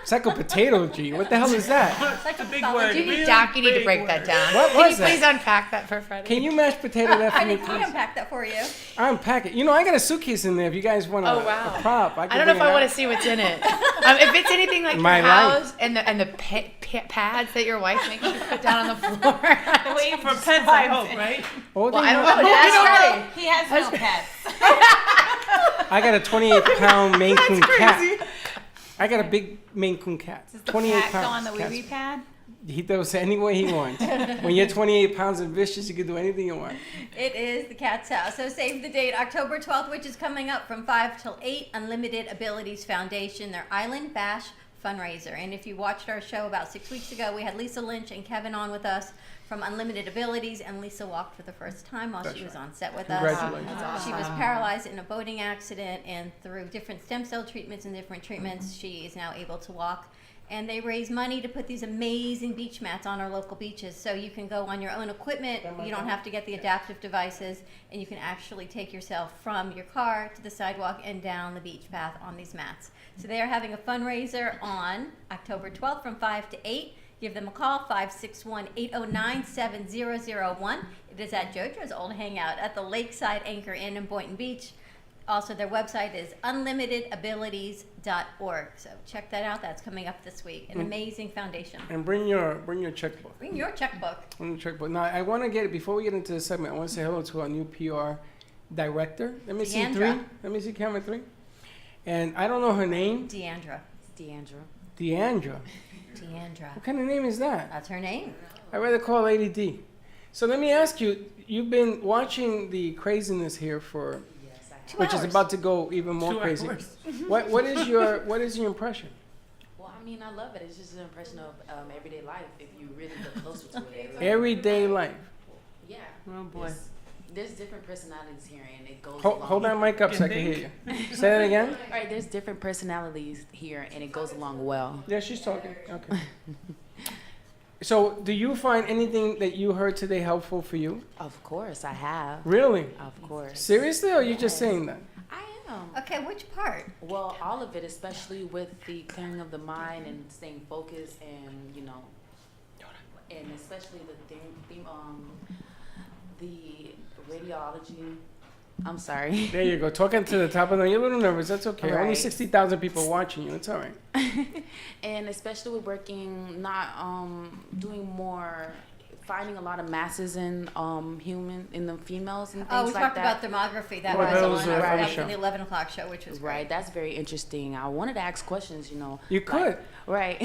Psychopotato-G. What the hell is that? Like a big word. Really Doc, you need to big break that word. down. What Can was you that? please unpack that for Freddie? Can you mashed potato that for me, I please? unpack that for you. Unpack it. You know, I got a suitcase in there if you guys want Oh, wow. a prop. I don't know if I want to see what's in it. If it's anything like My your life. house and the pads that your wife makes you put down on the floor. The way For pets, I hope, right? Well, I don't know. know. That's Freddie. He has no pets. I got a 28-pound Maine Coon crazy. cat. I got a big Maine Coon cat. Does the 28 cat go on pounds. the Cat's- wee-wee pad? He does any way he wants. When you're 28 pounds and vicious, you can do anything you want. It is the Cat's House. So save the date, October 12th, which is coming up from 5 till 8. Unlimited Abilities Foundation, their Island Bash fundraiser. And if you watched our show about 6 weeks ago, we had Lisa Lynch and Kevin on with us from Unlimited Abilities, and Lisa walked for the first time while she was on set with us. Congratulations. She was paralyzed in a boating accident, and through different stem cell treatments and different treatments, she is now able to walk. And they raise money to put these amazing beach mats on our local beaches. So you can go on your own equipment, you don't have to get the adaptive devices, and you can actually take yourself from your car to the sidewalk and down the beach path on these mats. So they are having a fundraiser on October 12th from 5 to 8. Give them a call, 561-809-7001. It is at JoJo's Old Hangout at the Lakeside Anchor Inn in Boynton Beach. Also, their website is unlimitedabilities.org. So check that out. That's coming up this week. An amazing foundation. And bring your checkbook. Bring your checkbook. Bring your checkbook. Now, I want to get before we get into the segment. I want to say hello to our new PR director. Let me see Deandra. 3. Let me see camera 3. And I don't know her name. Deandra. Deandra. Deandra. What kind of name is that? That's her name. I'd rather call Lady D. So let me ask you, you've been watching the craziness here for, which is about to go even more 2 crazy. hours. What is your impression? Well, I mean, I love it. It's just an impression of everyday life if you really look closer to it. Everyday life. Yeah. Oh boy. There's different personalities here, and it goes Hold, along. hold that mic up so I can hear you. Say that again. All right, there's different personalities here, and it goes along well. Yeah, she's talking. Okay. So, do you find anything that you heard today helpful for you? Of course, I have. Really? Of course. Seriously, or are you just saying that? I am. Okay, which part? Well, all of it, especially with the clearing of the mind and staying focused, and and especially the radiology. I'm sorry. There you go. Talking to the top of the. You're a little nervous. That's okay. Only Right. 60,000 people watching you. It's all right. And especially with working, not doing more, finding a lot of masses in in the females and things Oh, we like talked that. about thermography. That Well, was that on was, our on the that was show. in the 11 o'clock show, which was Right, that's very interesting. I wanted to ask questions, You could. Right.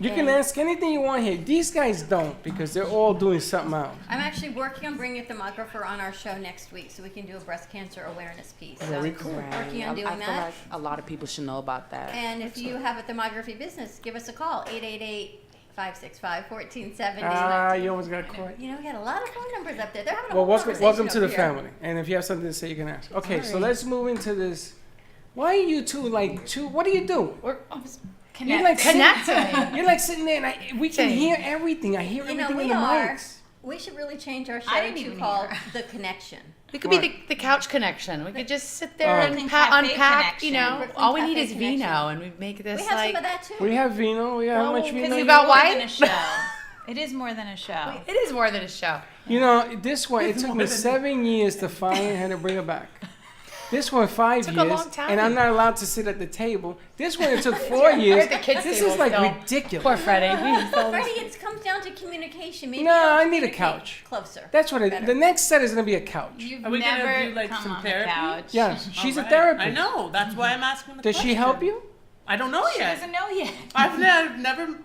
You can ask anything you want here. These guys don't because they're all doing something else. I'm actually working on bringing a thermographer on our show next week so we can do a breast cancer awareness piece. So Very cool. working on doing I feel that. like a lot of people should know about that. And if you have a thermography business, give us a call, 888-565-1470. Ah, you almost got caught. You know, we got a lot of phone numbers up there. They're having a Well, whole welcome to conversation the up here. family. And if you have something to say, you can ask. Okay, so Sorry. let's move into this. Why are you two what do you do? You're like Connecting. You're like sitting there and we can Same. hear everything. I hear You know, everything we in the are. mics. We should really change our show I didn't to even called hear. The Connection. We could be What? the couch connection. We could just sit there Oh. and Brooklyn Cafe unpack. You connection. know, Brooklyn all we Cafe need is connection. vino, and we make this We have like. some of that too. We have vino. We have how much vino? you you got want? More than wine? a show. It is more than a show. It is more than a show. You know, this one, it took me 7 years to find how to bring it back. This one, 5 Took years, a long time. and I'm not allowed to sit at the table. This one, it took 4 years. at the kids' This table is like still. ridiculous. Poor Freddie. Freddie, it comes down to communication. Maybe No, you don't I need a communicate couch. Closer. That's what Better. the next set is going to be a couch. You've Are we never gonna do like come some on therapy? the couch. Yes, she's a All right. therapist. I know. That's why I'm asking the Does question. she help you? I don't know She yet. doesn't know yet.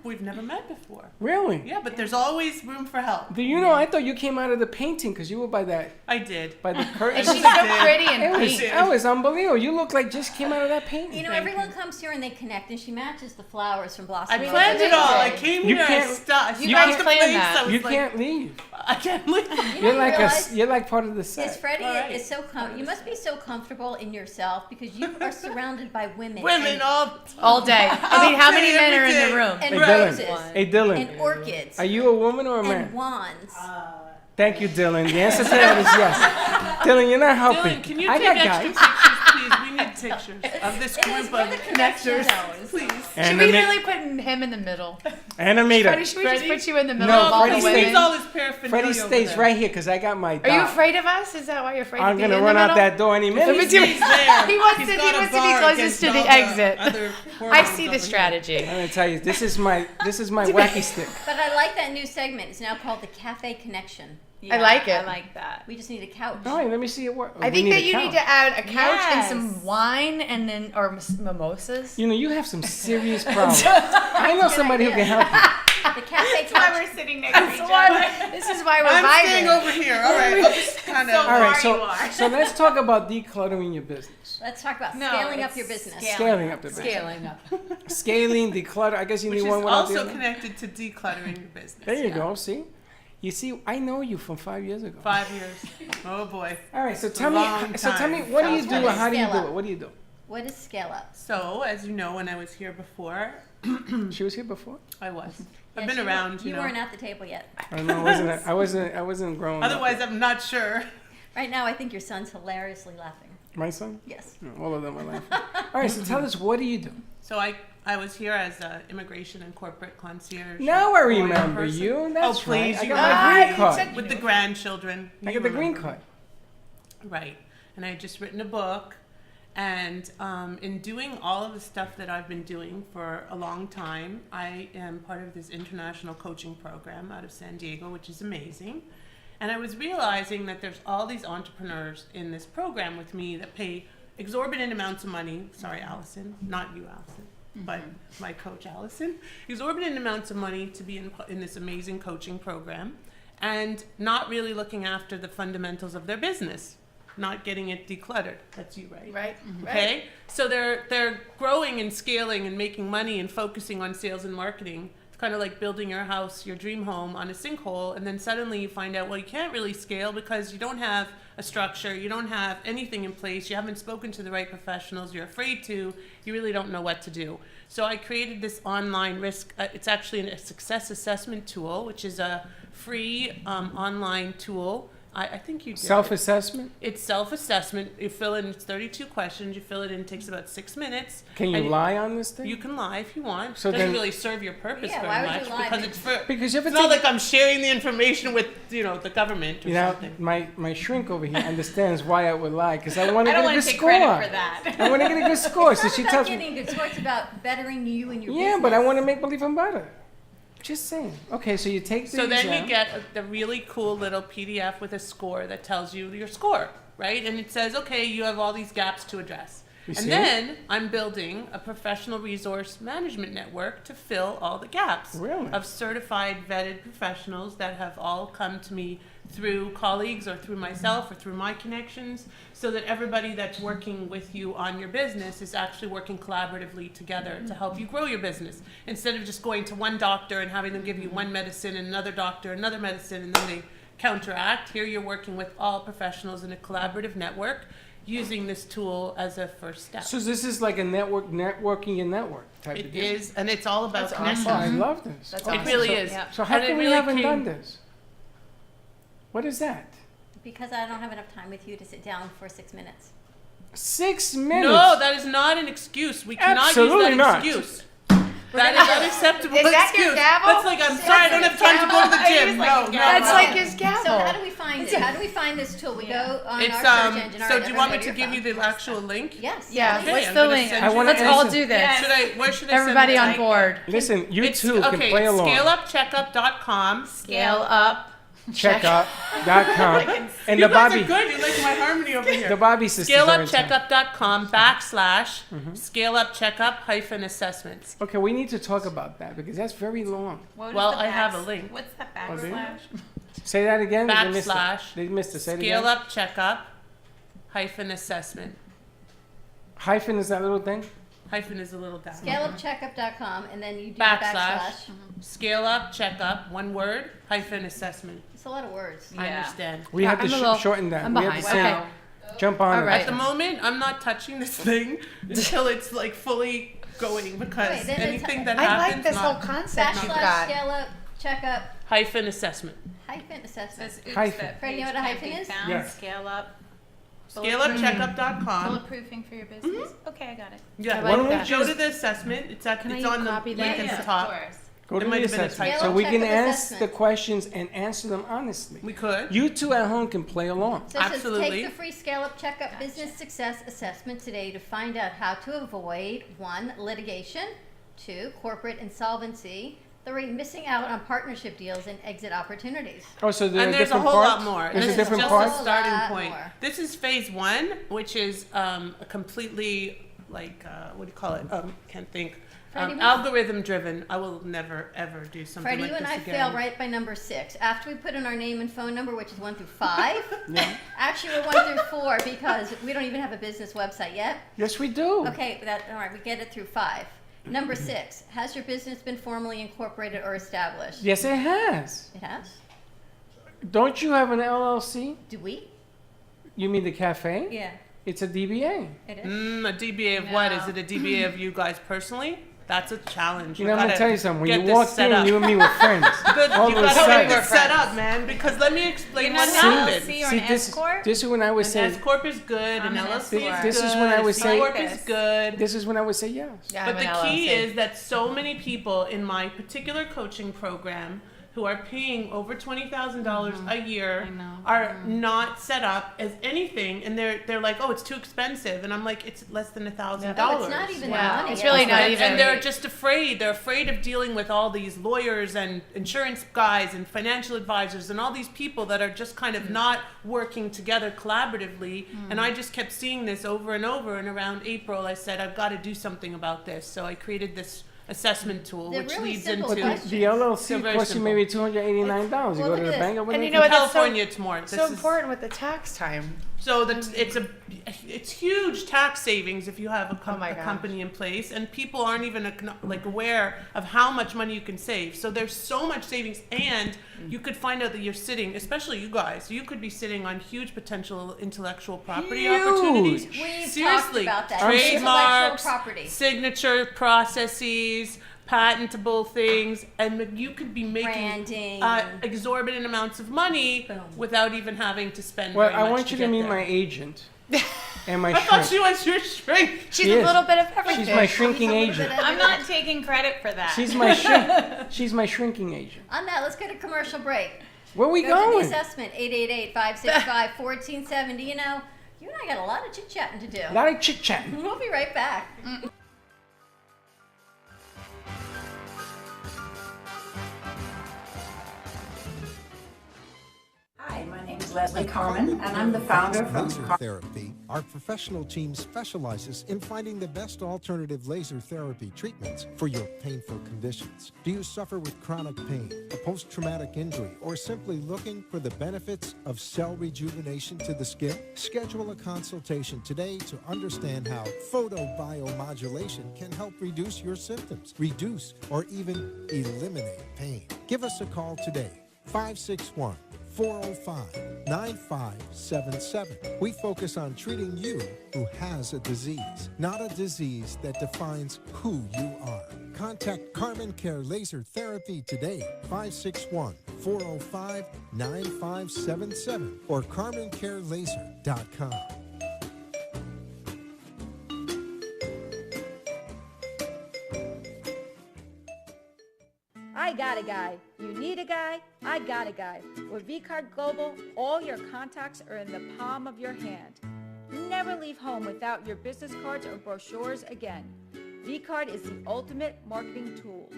We've never met before. Really? Yeah, but there's always room for help. Do you know, I thought you came out of the painting because you were by the I did. curtain. And she's so pretty and It was, pink. that was unbelievable. You look like just came out of that painting. You know, everyone comes here and they connect, and she matches the flowers from Blossom. I Rose. planned it all. I came You here. I can't- stopped. you guys planned that. I was You like, can't leave. I can't leave. You're you like realize- you're like part of the Is set. Freddie All right. is so you must be so comfortable in yourself because you are surrounded by women. Women and, All day. I mean, how many men are in every the day. room? and Hey, Dylan. roses Hey, Dylan. and orchids Are you a woman or a and man? wands. Thank you, Dylan. The answer to that is yes. Dylan, you're not helping. Dylan, can you I take got extra guys. pictures, please? We need pictures of this It is group where of the connection connectors, goes. please. Should we really put him in the middle? Animator. Freddie, should we just Freddie? put you in the middle No, of all Freddie the stays- women? He's all his paraphernalia Freddie over stays there. right here because I got my Are you dot. afraid of us? Is that why you're afraid I'm to be gonna in run the out middle? that door any minute. He's there. He wants He's to- he got a wants to be bar closest against to the all exit. other I hormones see over the here. strategy. I'm gonna tell you, this is my wacky stick. But I like that new segment. It's now called the Cafe Connection. I like it. I like that. We just need a couch. All right, let me see it work. I think that you need to add a couch and Yes. some wine and then or mimosas. You know, you have some serious problems. I know somebody who can help you. The Cafe That's why Couch. we're sitting next to each This other. is why we're I'm vibing. staying over here. All right, I'll just kind of. All right, far so you are. so let's talk about decluttering your business. Let's talk about No, scaling up it's your business. Scaling up the business. Scaling up. Scaling, declutter. I guess you Which need is one without the also other. connected to decluttering your business. There you go. See, you see, I know you from 5 years ago. 5 years. Oh boy. All right, so It's a tell me. long So tell me, time. what do Tell you us do, what or is how do you scale do up? it? What do you do? What is scale up? So, as you know, when I was here before, She was here before. I was. I've Yes, been you were- around. You know. weren't at the table yet. I don't know. I wasn't grown. up. Otherwise, I'm not sure. Right now, I think your son's hilariously laughing. My son. Yes. No, all of them are laughing. All right, so tell us, what do you do? So I was here as an immigration and corporate concierge. Now I for a remember person. you. That's oh, please, right. I you got remember. my green card. With the grandchildren. I You got the green remember. card. Right. And I had just written a book. And in doing all of the stuff that I've been doing for a long time, I am part of this international coaching program out of San Diego, which is amazing. And I was realizing that there's all these entrepreneurs in this program with me that pay exorbitant amounts of money. Sorry, Allison, not you, Allison, but my coach, Allison. Exorbitant amounts of money to be in this amazing coaching program and not really looking after the fundamentals of their business. Not getting it decluttered. That's you, right? Right. Okay. So they're growing and scaling and making money and focusing on sales and marketing. It's kind of like building your house, your dream home, on a sinkhole, and then suddenly you find out, well, you can't really scale because you don't have a structure, you don't have anything in place, you haven't spoken to the right professionals, you're afraid to, you really don't know what to do. So I created this online risk. It's actually a success assessment tool, which is a free online tool. I think you did. Self-assessment? It's self-assessment. You fill in, it's 32 questions. You fill it in, it takes about 6 minutes. Can you And lie on this thing? You can lie if you want. So It doesn't then- really serve your purpose Yeah, very why would much you lie? because it's for. Because you ever it's not take- like I'm sharing the information with the government or You know, something. my shrink over here understands why I would lie because I want to I get don't a want good to take score. credit for that. I want to get a good score, so It's she not tells about me. getting a good score. It's about bettering you and your Yeah, business. but I want to make believe I'm better. Just saying. Okay, so you take the So then exam. you get the really cool little PDF with a score that tells you your score, right? And it says, okay, you have all these gaps to address. You And see? then I'm building a professional resource management network to fill all the gaps Really? of certified, vetted professionals that have all come to me through colleagues or through myself or through my connections, so that everybody that's working with you on your business is actually working collaboratively together to help you grow your business. Instead of just going to one doctor and having them give you one medicine and another doctor another medicine and then they counteract, here you're working with all professionals in a collaborative network using this tool as a first step. So this is like a networking your network type of It deal. is, and it's all about That's connections. Oh, I love this. That's Okay, It really so, is. Yeah. So how And it come we really haven't came- done this? What is that? Because I don't have enough time with you to sit down for 6 minutes. 6 minutes. No, that is not an excuse. We cannot Absolutely use that not. excuse. That is unacceptable Is that excuse. your gavel? That's like, I'm sorry, I don't have time to go to the gym. No, That's like his gavel. So how do we find it? How do we find this tool? We go on It's our search engine. All so right, do you want me everybody to go give your you the actual link? Yes. Yeah, please. what's I'm the gonna link? send I you wanna the Let's all answer. do this. Should I? Where should I Everybody send on it? board. Listen, you It's, too can okay, play along. ScaleUpCheckup.com. Scale up. Checkup.com. And You the guys Bobby, are good. You like my harmony over here. the Bobby sisters are in town. ScaleUpCheckup.com / ScaleUpCheckup-assessments. Okay, we need to talk about that because that's very long. What is Well, the I have a backs- link. What's the Oh, do you? backslash? Say that again. They missed it. / They missed it. Say it again. ScaleUpCheckup-assessment. Hyphen is that little thing? Hyphen is a little down. ScaleUpCheckup.com, and then you do / the backslash. ScaleUpCheckup, one word, -assessment. It's a lot of words. I understand. We have to I'm a little- shorten that. I'm we have to behind. say, jump on All it. right. At the moment, I'm not touching this thing until it's like fully going because Wait, then anything that I happens, like this whole not concept you've Backslash got. ScaleUpCheckup -assessment. hyphen assessment. Says, oops, Hyphen. that Fred, you know page what a can't hyphen be is? found. Yes. Scale up. ScaleUpCheckup.com. Bulletproofing for your business. Okay, I got it. Yeah, I Why like don't we that. go to the assessment. It's Can it's I on the copy link that? at Yeah, the of top. course. Go to There might the have been a assessment. typo. So we can Checkup ask assessment. the questions and answer them honestly. We could. You two at home can play along. So it says, Absolutely. take the free ScaleUp Checkup Business Success Assessment today to find out how to avoid 1. Litigation, 2. Corporate insolvency, 3. Missing out on partnership deals and exit opportunities. Oh, so there And are there's a different whole parts? lot more. There's This a different is part? just a starting Lot point. more. This is phase 1, which is a completely like what do you call it? Can't think. Freddie, we- Algorithm driven. I will never ever do something Freddie, like you and this I again. fail right by number 6. After we put in our name and phone number, which is 1 through 5. Yeah. Actually, we're 1 through 4 because we don't even have a business website yet. Yes, we do. Okay, all right, we get it through 5. Number 6, has your business been formally incorporated or established? Yes, it has. It has? Don't you have an LLC? Do we? You mean the cafe? Yeah, It's a DBA. it is. A DBA of what? Is it a DBA of you guys personally? That's a challenge. You know, I'm gonna gotta tell you something. When get you this walked set in, up. you and me were friends. Good, All you of a gotta sudden- get this set up, man. Because let me explain You what know, happened. LLC or See, an this, S-corp? this is when I would An say. S corp is good. An I'm an LLC S is corp. good. This is when I would C say- corp is good. This is when I would say yes. Yeah, But I'm the an key LLC. is that so many people in my particular coaching program who are paying over $20,000 a year are not set up as anything, and they're like, oh, it's too expensive, and I'm like, it's less than $1,000. No, it's not even Yeah, money. it's really not even. And they're just afraid. They're afraid of dealing with all these lawyers and insurance guys and financial advisors and all these people that are just kind of not working together collaboratively. And I just kept seeing this over and over. And around April, I said, I've got to do something about this. So I created this assessment tool, They're which really leads simple into questions. The LLC They're very costs you simple. maybe $289. You Well, go look to the at bank. this. What And do you they know think? what? That's so- California. It's more. This so is- important with the tax time. So it's huge tax savings if you have a, Oh my a gosh. company in place, and people aren't even like aware of how much money you can save. So there's so much savings, and you could find out that you're sitting, especially you guys, you could be sitting on huge potential intellectual property Huge. opportunities. We've Seriously, talked about that. trademarks, Intellectual property. signature processes, patentable things, and you could be making Branding. exorbitant amounts of money Boom. without even having to spend. Well, very I much want you to get meet there. my agent and my I thought shrink. she was your shrink. She's She a is. little bit of everything. She's my shrinking agent. I'm not taking credit for that. She's my shrink. She's my shrinking agent. On that, let's get a commercial break. Where we Go to going? the assessment, 888-565-1470. You know, you and I got a lot of chit-chatting to do. A lot of chit chatting. We'll be right back. Hi, my name is Leslie Carmen, and I'm the founder from Laser therapy. Our professional team specializes in finding the best alternative laser therapy treatments for your painful conditions. Do you suffer with chronic pain, a post-traumatic injury, or simply looking for the benefits of cell rejuvenation to the skin? Schedule a consultation today to understand how photobiomodulation can help reduce your symptoms, reduce or even eliminate pain. Give us a call today, 561-405-9577. We focus on treating you who has a disease, not a disease that defines who you are. Contact Carmen Care Laser Therapy today, 561-405-9577. 405-9577 or CarmenCareLaser.com. I got a guy. You need a guy? I got a guy. With VCard Global, all your contacts are in the palm of your hand. Never leave home without your business cards or brochures again. VCard is the ultimate marketing tool.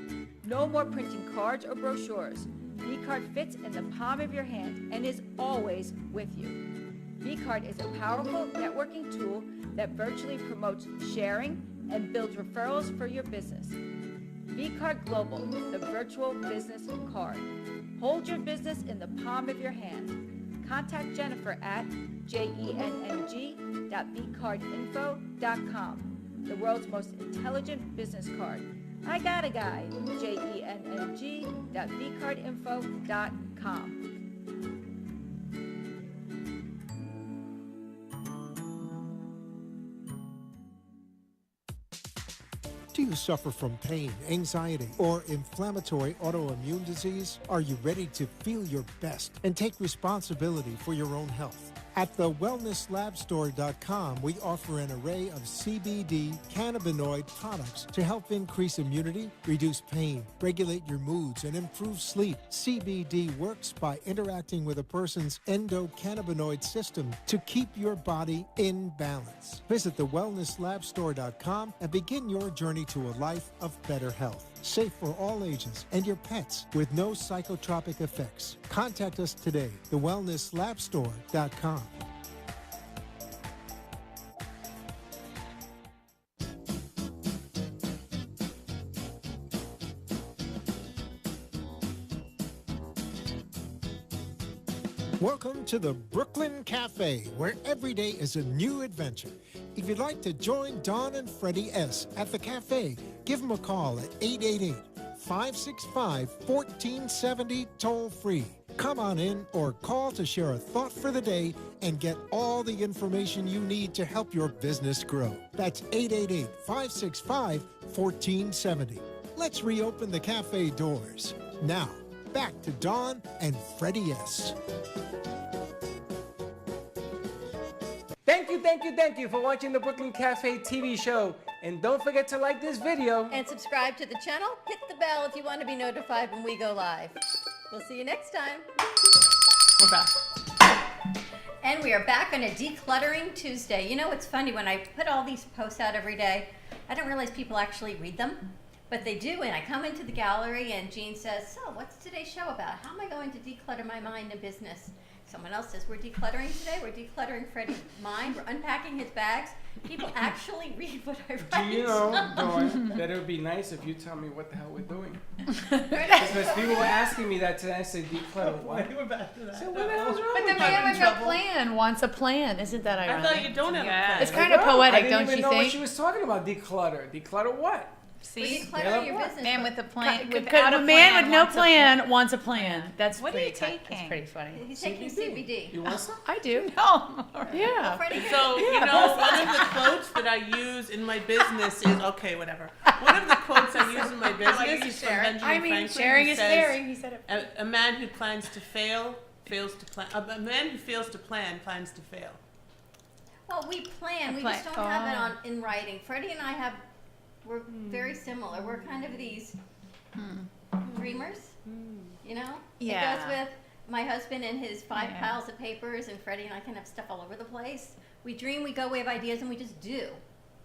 No more printing cards or brochures. VCard fits in the palm of your hand and is always with you. VCard is a powerful networking tool that virtually promotes sharing and builds referrals for your business. VCard Global, the virtual business card. Hold your business in the palm of your hand. Contact Jennifer at jenng.vcardinfo.com, the world's most intelligent business card. I got a guy, jenng.vcardinfo.com. Do you suffer from pain, anxiety, or inflammatory autoimmune disease? Are you ready to feel your best and take responsibility for your own health? At thewellnesslabstore.com, we offer an array of CBD cannabinoid products to help increase immunity, reduce pain, regulate your moods, and improve sleep. CBD works by interacting with a person's endocannabinoid system to keep your body in balance. Visit thewellnesslabstore.com and begin your journey to a life of better health. Safe for all ages and your pets with no psychotropic effects. Contact us today, thewellnesslabstore.com. Welcome to the Brooklyn Cafe, where every day is a new adventure. If you'd like to join Don and Freddie S. at the cafe, give them a call at 888-565-1470 toll-free. Come on in or call to share a thought for the day and get all the information you need to help your business grow. That's 888-565-1470. Let's reopen the cafe doors. Now, back to Don and Freddie S. Thank you for watching the Brooklyn Cafe TV show. And don't forget to like this video. And subscribe to the channel. Hit the bell if you want to be notified when we go live. We'll see you next time. We're back. And we are back on a Decluttering Tuesday. You know, it's funny, when I put all these posts out every day, I don't realize people actually read them. But they do, and I come into the gallery and Jean says, so what's today's show about? How am I going to declutter my mind and business? Someone else says, we're decluttering today. We're decluttering Freddie's mind. We're unpacking his bags. People actually read what I write. Do you know, Dawn, that it would be nice if you tell me what the hell we're doing? Because people were asking me that today. I said, declutter what? We're back to that. So what the hell's wrong But the with man that? with no plan wants a plan. Isn't that ironic? I thought you don't have a plan. It's kind of poetic, don't I didn't even you know what think? she was talking about. Declutter. Declutter what? See? Declutter your business. Man with a plan. A Without a man plan with no wants a plan wants a plan. That's What are you pretty taking? That's pretty funny. He's taking CBD. You want some? I do. No. Yeah. Freddie, So, you know, one of the quotes that I use in my business is, okay, whatever. One of the quotes I use in my business is from Benjamin Franklin. sharing who is says, caring. He said it. A man who plans to fail, fails to plan. A man who fails to plan, plans to fail. well, we plan. We plan. just don't have it in writing. Freddie and I we're very similar. We're kind of these dreamers, you know? Yeah. It goes with my husband and his 5 piles of papers, and Freddie and I can have stuff all over the place. We dream, we go, we have ideas, and we just do.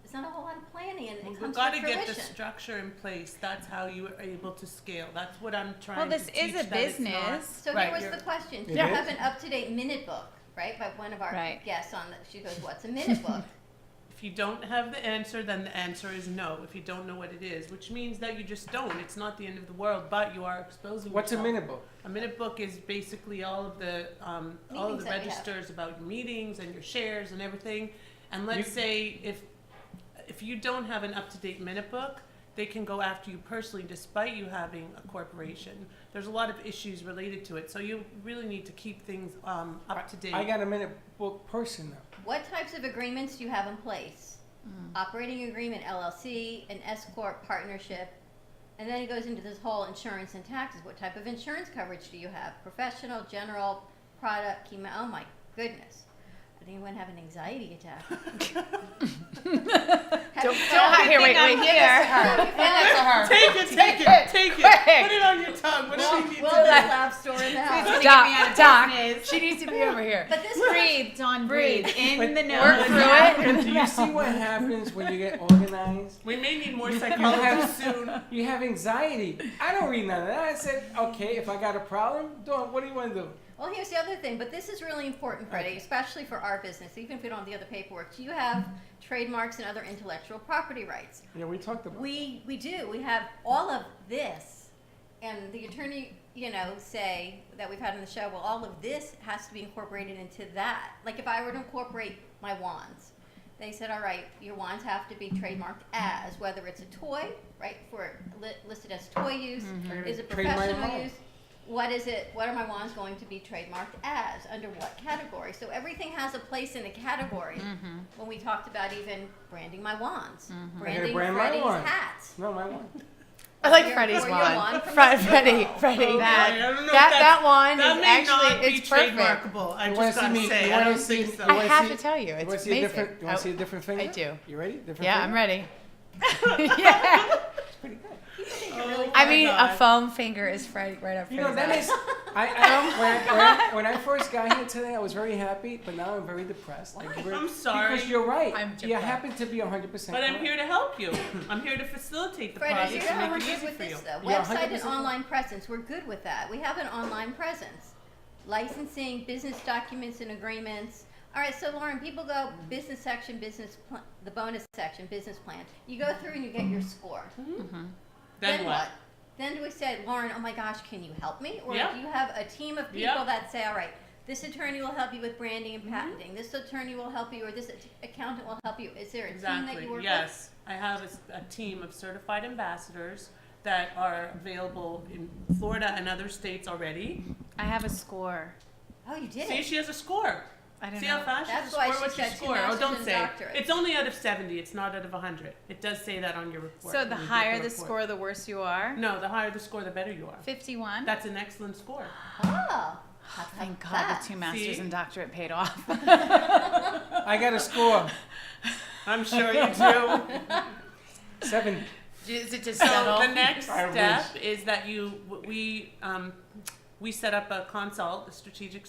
There's not a whole lot of planning, and it You've comes got to to fruition. get the structure in place. That's how you are able to scale. That's what I'm trying Well, this to teach. is a that it's not- business. So Right, here was you're- the question. It You is? have an up-to-date minute book, right? By one of our Right. guests on she goes, what's a minute book? If you don't have the answer, then the answer is no. If you don't know what it is, which means that you just don't. It's not the end of the world, but you are exposing What's a yourself. minute book? A minute book is basically all of the Meetings that we have. registers about your meetings and your shares and everything. And let's say if you don't have an up-to-date minute book, they can go after you personally despite you having a corporation. There's a lot of issues related to it, so you really need to keep things up to date. I got a minute book person now. What types of agreements do you have in place? Operating agreement, LLC, an S corp partnership. And then it goes into this whole insurance and taxes. What type of insurance coverage do you have? Professional, general, product, chemo? Oh my goodness. I think anyone have an anxiety attack? Here, wait, hand this to her. Take it. Put it on your tongue. What do we need to Will do? this laugh store in the house? Doc, she needs to be over here. But this Breathe, Dawn, breathe. In the Work nose. through it. Do you see what happens when you get organized? We may need more You psychologists soon. You have anxiety. I don't read none of that. I said, okay, if I got a problem, Dawn, what do you want to do? Well, here's the other thing, but this is really important, Freddie, especially for our business, even if we don't have the other paperwork. Do you have trademarks and other intellectual property rights? Yeah, we talked about. We do. We have all of this, and the attorney, say that we've had on the show. Well, all of this has to be incorporated into that. Like if I were to incorporate my wands, they said, all right, your wands have to be trademarked as, whether it's a toy, right, for listed as toy use, is it professional use? What is it? What are my wands going to be trademarked as? Under what category? So everything has a place in a category. When we talked about even branding my wands, branding brand my Freddie's wand. hats. No, my one. I like Your- Freddie's or your wand. wand from Freddie. Okay, I don't know if That wand that is may actually not be it's perfect. trademarkable. I You wanna just see gotta me- say, you I wanna don't see- think so. you I wanna have see- to tell you, You it's want to see a amazing. different? You want to see a different finger? I do. You ready? Different Yeah, finger? I'm ready. It's pretty good. I mean, a foam finger is right up You know, Freddie's that eyes. is. When I first got here today, I was very happy, but now I'm very depressed. I'm sorry. Because you're right. I'm You depressed. happen to be 100%. But I'm correct. here to help you. I'm here to facilitate the Freddie, process you and know how we're make it good easy with for you. this, though. Yeah, Website and 100%. online presence, we're good with that. We have an online presence. Licensing, business documents and agreements. All right, so Lauren, people go business section, the bonus section, business plan. You go through and you get your score. Then what? Then do we say, Lauren, oh my gosh, can you help me? Or Yeah. do you have a team of people Yeah. that say, all right, this attorney will help you with branding and patenting. This attorney will help you, or this accountant will help you. Is there a team that Exactly. you work Yes, I have a team of certified ambassadors that are available in Florida and other states already. I have a score. with? Oh, you did See, it. she has a score. I don't See know. how fast she has That's a why score? she What's your said two score? Oh, masters don't and say. doctorates. It's only out of 70. It's not out of 100. It does say that on your report. So the when you get higher the report. score, the worse you are. No, the higher the score, the better you are. 51. That's an excellent score. Oh, Thank God that. the 2 masters See? and doctorate paid off. I got a score. I'm sure you do. 7. Is it just So settle? the next I step is that we set up a consult,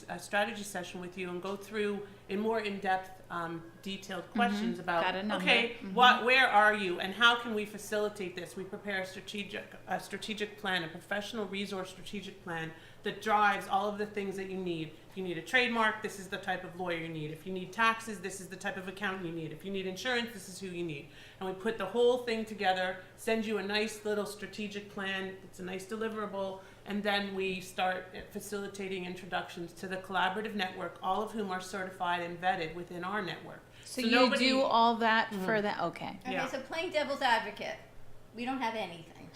a strategy session with you, and go through in more in-depth, detailed questions about Got a number. okay, where are you, and how can we facilitate this? We prepare a strategic plan, a professional resource strategic plan that drives all of the things that you need. If you need a trademark, this is the type of lawyer you need. If you need taxes, this is the type of accountant you need. If you need insurance, this is who you need. And we put the whole thing together, send you a nice little strategic plan. It's a nice deliverable. And then we start facilitating introductions to the collaborative network, all of whom are certified and vetted within our network. So you do all that for that? Okay. Okay, Yeah. so playing devil's advocate, we don't have anything.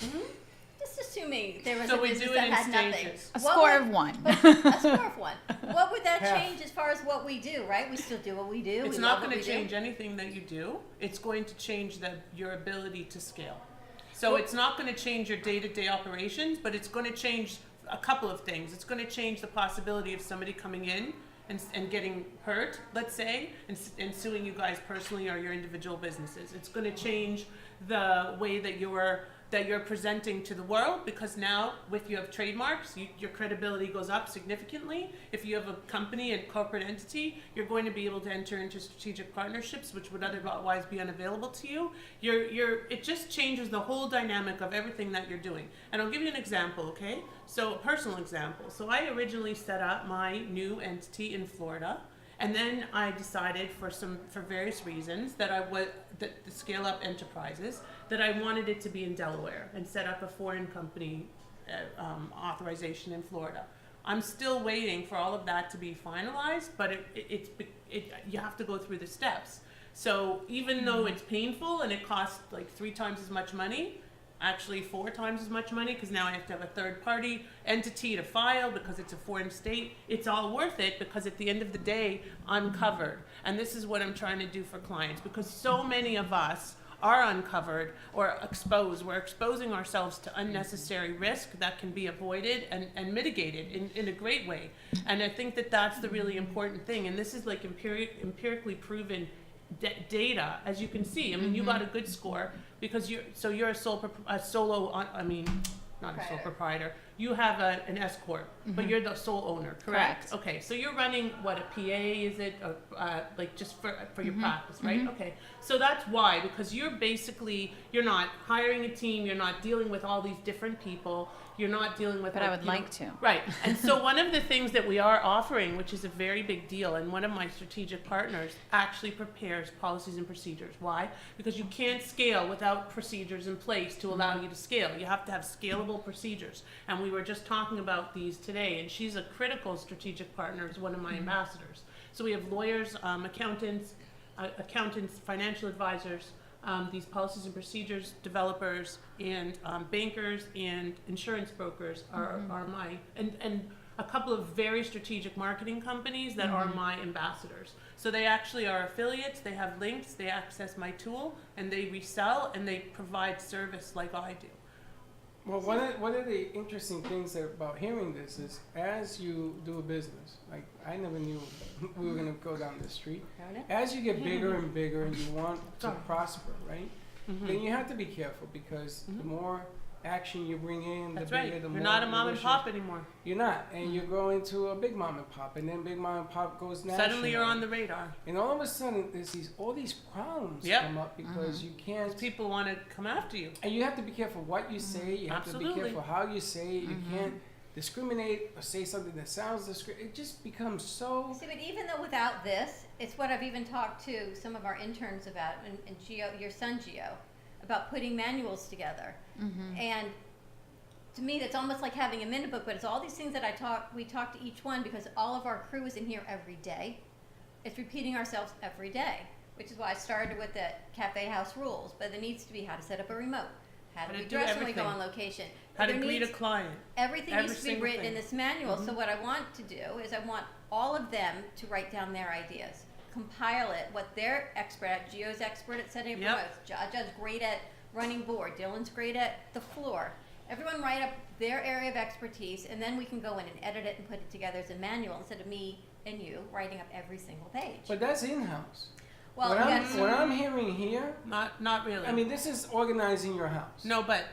Just assuming there was So a we business do it that in had nothing. stages. A What score would- of 1. A score of 1. What would that Half. change as far as what we do, right? We still do what we do. It's we not love what going to we do. change anything that you do. It's going to change your ability to scale. So it's not going to change your day-to-day operations, but it's going to change a couple of things. It's going to change the possibility of somebody coming in and getting hurt, let's say, and suing you guys personally or your individual businesses. It's going to change the way that you're presenting to the world, because now if you have trademarks, your credibility goes up significantly. If you have a company and corporate entity, you're going to be able to enter into strategic partnerships which would otherwise be unavailable to you. It just changes the whole dynamic of everything that you're doing. And I'll give you an example, okay? So a personal example. So I originally set up my new entity in Florida. And then I decided for various reasons that the scale up enterprises, that I wanted it to be in Delaware and set up a foreign company authorization in Florida. I'm still waiting for all of that to be finalized, but you have to go through the steps. So even though it's painful and it costs like 3 times as much money, actually 4 times as much money, because now I have to have a third party entity to file because it's a foreign state. It's all worth it because at the end of the day, I'm covered. And this is what I'm trying to do for clients, because so many of us are uncovered or exposed. We're exposing ourselves to unnecessary risk that can be avoided and mitigated in a great way. And I think that that's the really important thing. And this is like empirically proven data, as you can see. I mean, you got a good score because you're a not a sole proprietor. You have an S corp, but you're the sole owner, correct? Okay, so you're running what, a PA? Is it like just for your practice, right? Okay, so that's why, because you're not hiring a team, you're not dealing with all these different people, you're not dealing with. But I would like to. Right, and so one of the things that we are offering, which is a very big deal, and one of my strategic partners actually prepares policies and procedures. Why? Because you can't scale without procedures in place to allow you to scale. You have to have scalable procedures, and we were just talking about these today, and she's a critical strategic partner as one of my ambassadors. So we have lawyers, accountants, financial advisors, these policies and procedures developers, and bankers and insurance brokers are my, and a couple of very strategic marketing companies that are my ambassadors. So they actually are affiliates, they have links, they access my tool, and they resell, and they provide service like I do. Well, one of the interesting things about hearing this is, as you do a business, like I never knew we were going to go down this street. As you get bigger and bigger and you want to prosper, right? Then you have to be careful, because the more action you bring in, That's the bigger, right. the You're more. not a mom and pop anymore. You're not, and you're going to a big mom and pop, and then big mom and pop goes national. Suddenly you're on the radar. And all of a sudden, there's all these problems come up because you can't. People want to come after you. And you have to be careful what you say. You have to be careful how you say it. You can't discriminate or say something that sounds discriminatory. It just becomes so. See, but even though without this, it's what I've even talked to some of our interns about, and Gio, your son Gio, about putting manuals together. And to me, that's almost like having a minute book, but it's all these things that we talk to each one, because all of our crew is in here every day. It's repeating ourselves every day, which is why I started with the cafe house rules, but there needs to be how to set up a remote, how to be dressed when we go on location. How to greet a client. Everything needs to be written in this manual. So what I want to do is I want all of them to write down their ideas, compile it, what they're expert at. Gio's expert at setting up remotes. Judge's great at running board. Dylan's great at the floor. Everyone write up their area of expertise, and then we can go in and edit it and put it together as a manual instead of me and you writing up every single page. But that's in-house. Well, what I'm hearing here, not really. I mean, this is organizing your house. No, but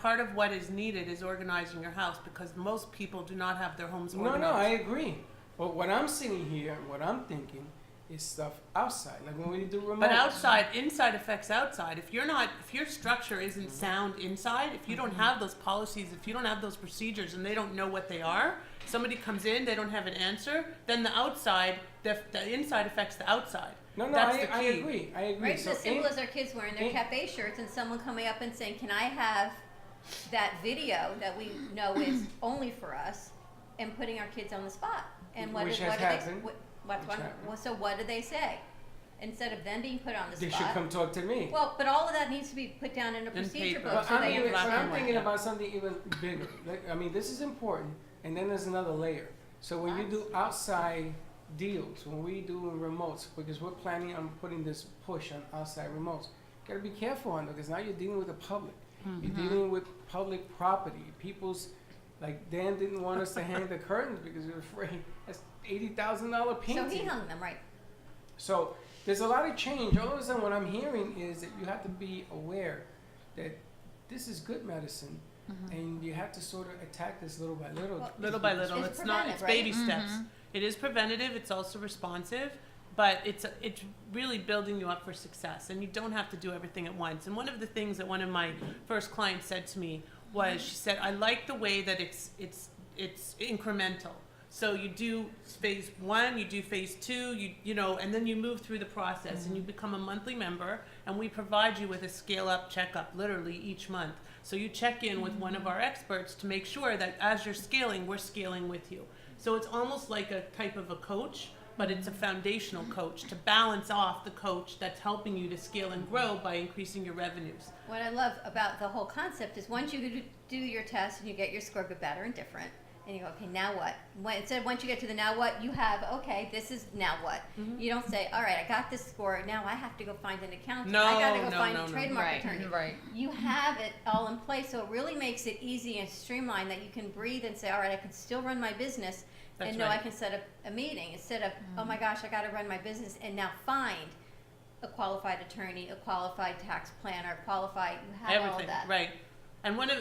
part of what is needed is organizing your house, because most people do not have their homes organized. No, I agree. But what I'm sitting here, what I'm thinking, is stuff outside, like when we do remotes. But inside affects outside. If your structure isn't sound inside, if you don't have those policies, if you don't have those procedures, and they don't know what they are, somebody comes in, they don't have an answer, then the inside affects the outside. No, That's I agree. Right, so as simple as our kids wearing their cafe shirts and someone coming up and saying, can I have that video that we know is only for us, and putting our kids on the spot. And so what do they say? Instead of them being put on the spot. They should come talk to me. Well, but all of that needs to be put down in a procedure book. But I'm thinking about something even bigger. I mean, this is important, and then there's another layer. So when you do outside deals, when we do remotes, because we're planning on putting this push on outside remotes, you gotta be careful on that, because now you're dealing with the public. You're dealing with public property. People's, like Dan didn't want us to hang the curtains because we were afraid. That's $80,000 painting. So he hung them, right? So there's a lot of change. All of a sudden, what I'm hearing is that you have to be aware that this is good medicine, and you have to sort of attack this little by little. Well, Little by little. It's not. It's baby steps. It is preventative. It's also responsive, but it's really building you up for success. And you don't have to do everything at once. And one of the things that one of my first clients said to me was, she said, "I like the way that it's incremental. So you do phase 1, you do phase 2, you know, and then you move through the process and you become a monthly member, and we provide you with a scale-up checkup literally each month. So you check in with one of our experts to make sure that as you're scaling, we're scaling with you. So it's almost like a type of a coach, but it's a foundational coach to balance off the coach that's helping you to scale and grow by increasing your revenues." What I love about the whole concept is once you do your test and you get your score, but better and different, and you go, okay, now what? Instead of once you get to the now what, you have, okay, this is now what. You don't say, all right, I got this score, now I have to go find an accountant. No, I got to go no, find no, a no. trademark Right, attorney. right. You have it all in place, so it really makes it easy and streamlined that you can breathe and say, all right, I can still run my business, That's and know right. I can set up a meeting instead of, oh my gosh, I got to run my business and now find a qualified attorney, a qualified tax planner, qualified, you have all of Everything, that. right. And one of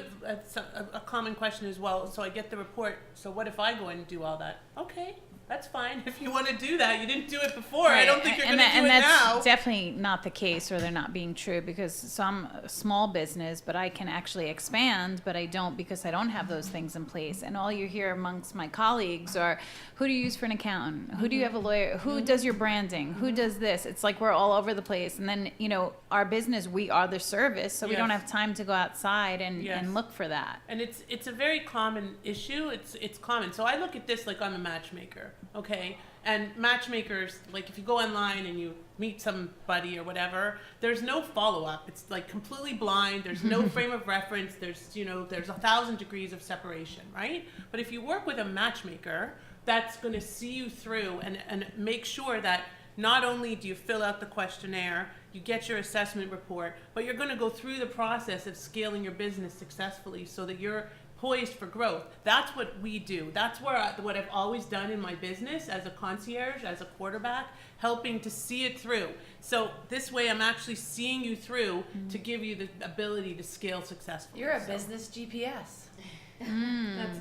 a common question is, well, so I get the report, so what if I go in and do all that? Okay, that's fine. If you want to do that, you didn't do it before. I don't think you're going to do and it that's now. definitely not the case, or they're not being true, because some small business, but I can actually expand, but I don't because I don't have those things in place. And all you hear amongst my colleagues are, who do you use for an accountant? Who do you have a lawyer? Who does your branding? Who does this? It's like we're all over the place. And then, you know, our business, we are the service, so we don't Yes. have time to go outside and, Yes. and look for that. And it's a very common issue. It's common. So I look at this like I'm a matchmaker, okay? And matchmakers, like if you go online and you meet somebody or whatever, there's no follow-up. It's like completely blind. There's no frame of reference. There's 1,000 degrees of separation, right? But if you work with a matchmaker, that's going to see you through and make sure that not only do you fill out the questionnaire, you get your assessment report, but you're going to go through the process of scaling your business successfully so that you're poised for growth. That's what we do. That's what I've always done in my business as a concierge, as a quarterback, helping to see it through. So this way I'm actually seeing you through to give you the ability to scale successfully. You're a business GPS.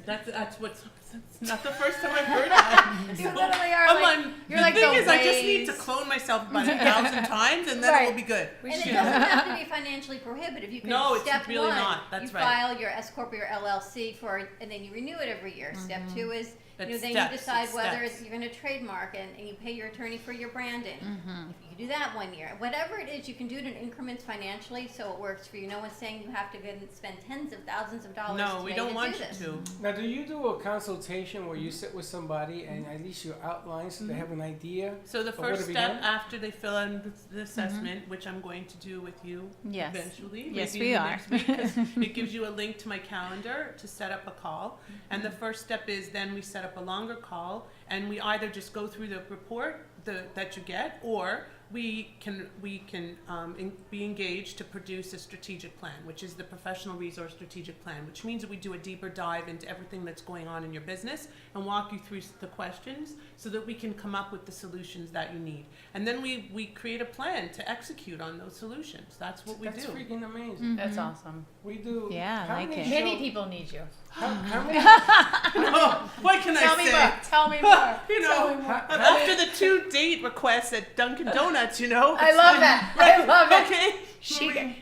That's what's. It's not the first time I've heard that. You literally are like, you're the like thing the is, I just need to Waze. clone myself about 1,000 times, and then Right. it will be good. And it doesn't have to be financially prohibitive. You can No, it's step really one, not. That's you right. file your S corp or your LLC and then you renew it every year. Step two is It's then steps, you decide it's whether steps. you're going to trademark and you pay your attorney for your branding. If you do that 1 year, whatever it is, you can do it in increments financially, so it works for you. No one's saying you have to go and spend tens of thousands of dollars. No, we today don't to want do you this. to. Now, do you do a consultation where you sit with somebody and at least you outline so they have an idea? So the of where first to step begin? after they fill in the assessment, which I'm going to do with you Yes. eventually. Yes, maybe we in the are. next week, 'cause it gives you a link to my calendar to set up a call. And the first step is then we set up a longer call, and we either just go through the report that you get, or we can be engaged to produce a strategic plan, which is the professional resource strategic plan, which means that we do a deeper dive into everything that's going on in your business and walk you through the questions so that we can come up with the solutions that you need. And then we create a plan to execute on those solutions. That's what we That's do. freaking amazing. That's awesome. We do. Yeah, I how like many it. Many shows- people need you. How many? No, what can Tell I me say? more. Tell me more. You Tell know, me more. after the 2 date requests at Dunkin' Donuts, you know. I it's love like, that. right, I love it. Okay.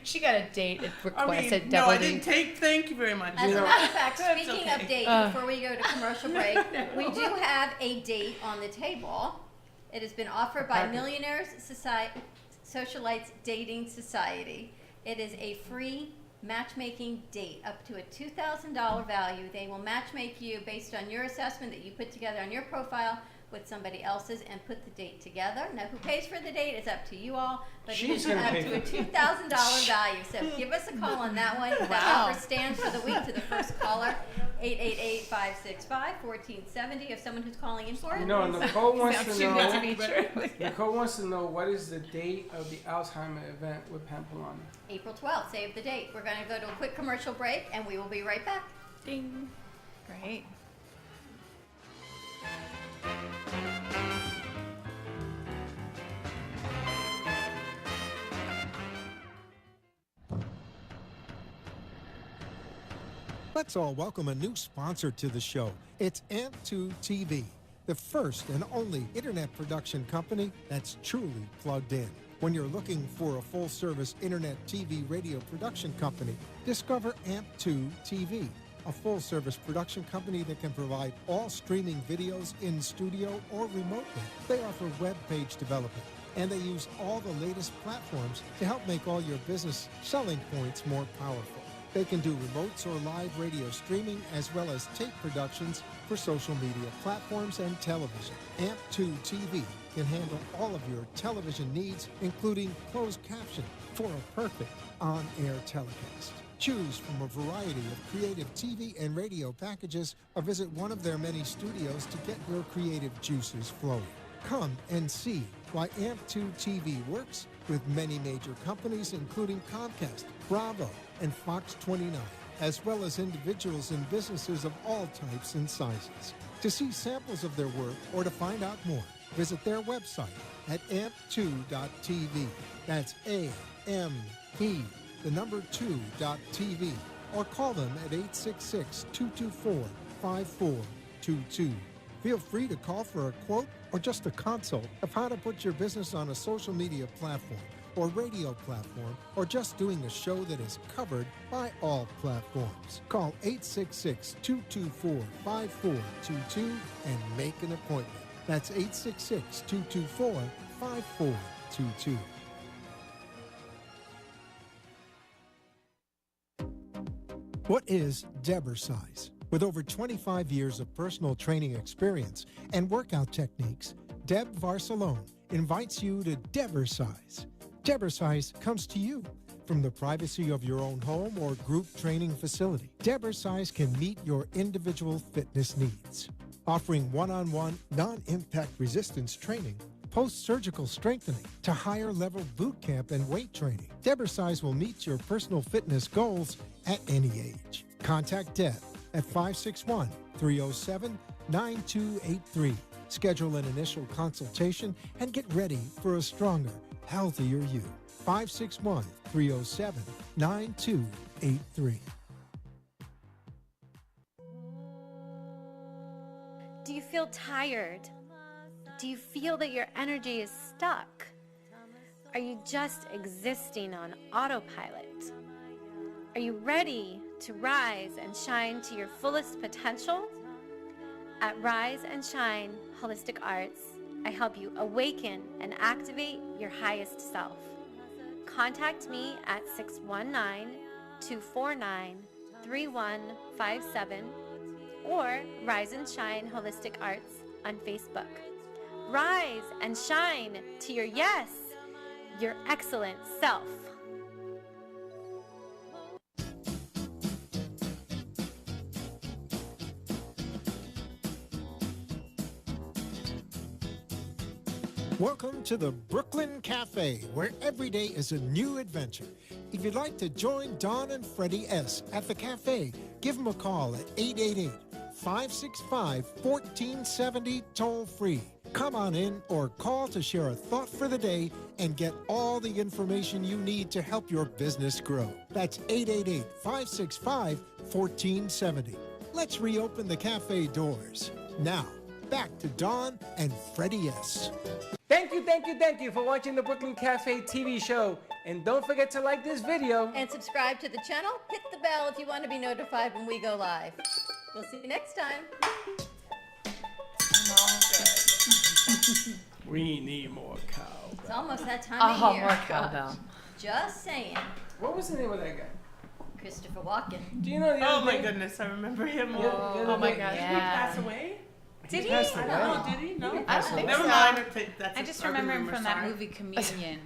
She got a date request I mean, at no, I Double didn't D. take. Thank you very much. As a matter of fact, That's speaking okay. of dates, before we go to commercial break, we do have a date on the table. It has been offered by Millionaires Socialites Dating Society. It is a free matchmaking date up to a $2,000 value. They will matchmake you based on your assessment that you put together on your profile with somebody else's and put the date together. Now, who pays for the date is up to you all, but it is She's gonna up pay to a for it. $2,000 value. So give us a call on that one. That offer stands for the week to the first caller, 888-565-1470. If someone who's calling in for it. You know, Nicole wants Sounds to too know. good to be true. Nicole wants to know what is the date of the Alzheimer event with Pampelani. April 12th, save the date. We're going to go to a quick commercial break and we will be right back. Ding. Great. Let's all welcome a new sponsor to the show. It's AMP2 TV, the first and only internet production company that's truly plugged in. When you're looking for a full-service internet TV radio production company, discover AMP2 TV, a full-service production company that can provide all streaming videos in studio or remotely. They offer web page development, and they use all the latest platforms to help make all your business selling points more powerful. They can do remotes or live radio streaming, as well as tape productions for social media platforms and television. AMP2 TV can handle all of your television needs, including closed caption for a perfect on-air telecast. Choose from a variety of creative TV and radio packages or visit one of their many studios to get your creative juices flowing. Come and see why AMP2 TV works with many major companies including Comcast, Bravo, and Fox 29, as well as individuals and businesses of all types and sizes. To see samples of their work or to find out more, visit their website at amp2.tv. That's AMP, the number 2.tv, or call them at 866-224-5422. Feel free to call for a quote or just a consult of how to put your business on a social media platform or radio platform, or just doing a show that is covered by all platforms. Call 866-224-5422 and make an appointment. That's 866-224-5422. What is Debersize? With over 25 years of personal training experience and workout techniques, Deb Varsalone invites you to Debersize. Debersize comes to you from the privacy of your own home or group training facility. Debersize can meet your individual fitness needs, offering one-on-one, non-impact resistance training, post-surgical strengthening, to higher-level boot camp and weight training. Debersize will meet your personal fitness goals at any age. Contact Deb at 561-307-9283. Schedule an initial consultation and get ready for a stronger, healthier you. 561-307-9283. Do you feel tired? Do you feel that your energy is stuck? Are you just existing on autopilot? Are you ready to rise and shine to your fullest potential? At Rise and Shine Holistic Arts, I help you awaken and activate your highest self. Contact me at 619-249-3157 or Rise and Shine Holistic Arts on Facebook. Rise and shine to your yes, your excellent self. Welcome to the Brooklyn Cafe, where every day is a new adventure. If you'd like to join Dawn and Freddie S. at the cafe, give them a call at 888-565-1470 toll-free. Come on in or call to share a thought for the day and get all the information you need to help your business grow. That's 888-565-1470. Let's reopen the cafe doors. Now, back to Dawn and Freddie S. Thank you for watching the Brooklyn Cafe TV show. And don't forget to like this video. And subscribe to the channel. Hit the bell if you want to be notified when we go live. We'll see you next time. We need more cow. It's almost that time of year. More cowbell. Just saying. What was the name of that guy? Christopher Walken. Do you know the Oh other my day- goodness, I remember him. Oh my God, Did he yeah. pass away? Did he? passed away. Oh, did he? No. I don't think Never so. mind. That's I a just urban remember him rumor, from that sorry. movie Communion.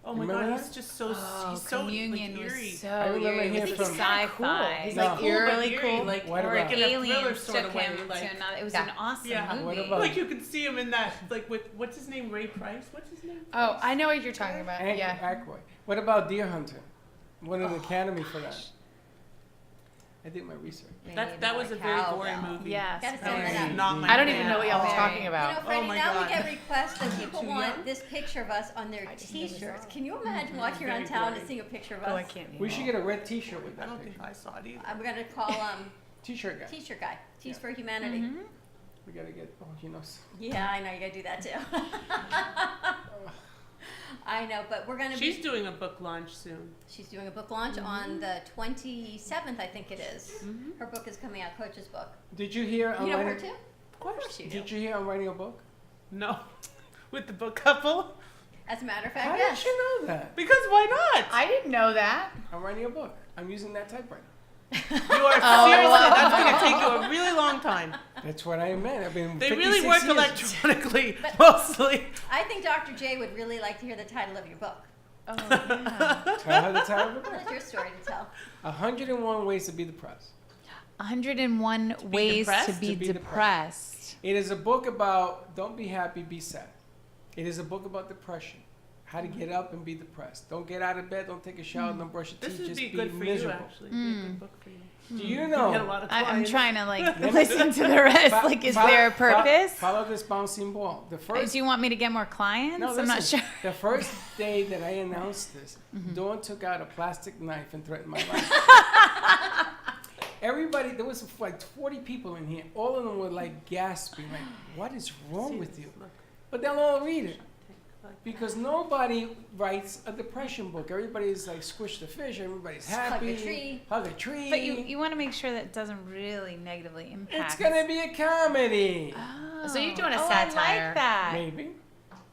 Oh my Remember God, that? he's just so he's so Communion like, was eerie. so I remember eerie. It him was from- like sci-fi. He's No. like eerily But cool. like, What or about- like in a thriller Aliens sort took of way. him Like, to another. It was Yeah. an awesome Yeah. movie. What about- like you can see him in that, like with what's his name, Ray Price. What's his name? Oh, I know what you're talking about. Yeah. Aykroyd. What about Deer Hunter? Won an Academy for that. I did my research. That was a very gory movie. Yes. Gotta That send was that out. not my I don't even thing. know what y'all are Oh. talking You about. know, Freddie, Oh my now God. we get requests that people Too want young? this picture of us on their t-shirts. Can you imagine walking around Very town gory. and seeing a picture of Oh, I us? can't. We should get a red T-shirt with I that don't picture. think I saw it either. I'm gonna call T-shirt guy. t-shirt guy. Tees for Humanity. We gotta get. Oh, he knows. Yeah, I know you gotta do that too. I know, but we're gonna She's be. doing a book launch soon. She's doing a book launch on the 27th, I think it is. Her book is coming out, Coach's book. Did you hear? I'm You know her writing- too? Of course you do. Did you hear I'm writing a book? No, with the book couple. As a matter of How fact, did yes. you know that? Because why not? I didn't know that. I'm writing a book. I'm using that typewriter. You are seriously. That's going to take you a really long time. That's what I meant. I've been. They 56 really work years. electronically, But- mostly. I think Dr. J would really like to hear the title of your book. Oh, yeah. Tell her the title of the book. That's your story to tell. 101 Ways to Be Depressed. 101 ways to depressed? be depressed. It is a book about don't be happy, be sad. It is a book about depression. How to get up and be depressed. Don't get out of bed, don't take a shower, don't brush your This teeth, would just be be good for miserable. you, actually. Be a good book for you. Do you You know? get a lot of I'm clients. trying to like listen to the rest. Like, is there a purpose? Follow this bouncing ball. The first. Do you want me to get more clients? No, I'm not listen, sure. The first day that I announced this, Dawn took out a plastic knife and threatened my life. Everybody, there was like 40 people in here. All of them were like gasping, like, "What is wrong with you?" But they'll all read it because nobody writes a depression book. Everybody's like squish the fish. Everybody's happy. Hug a tree. Hug a tree. But you want to make sure that it doesn't really negatively impact. It's gonna be a comedy. Oh. So you're doing a I satire. like that. Maybe.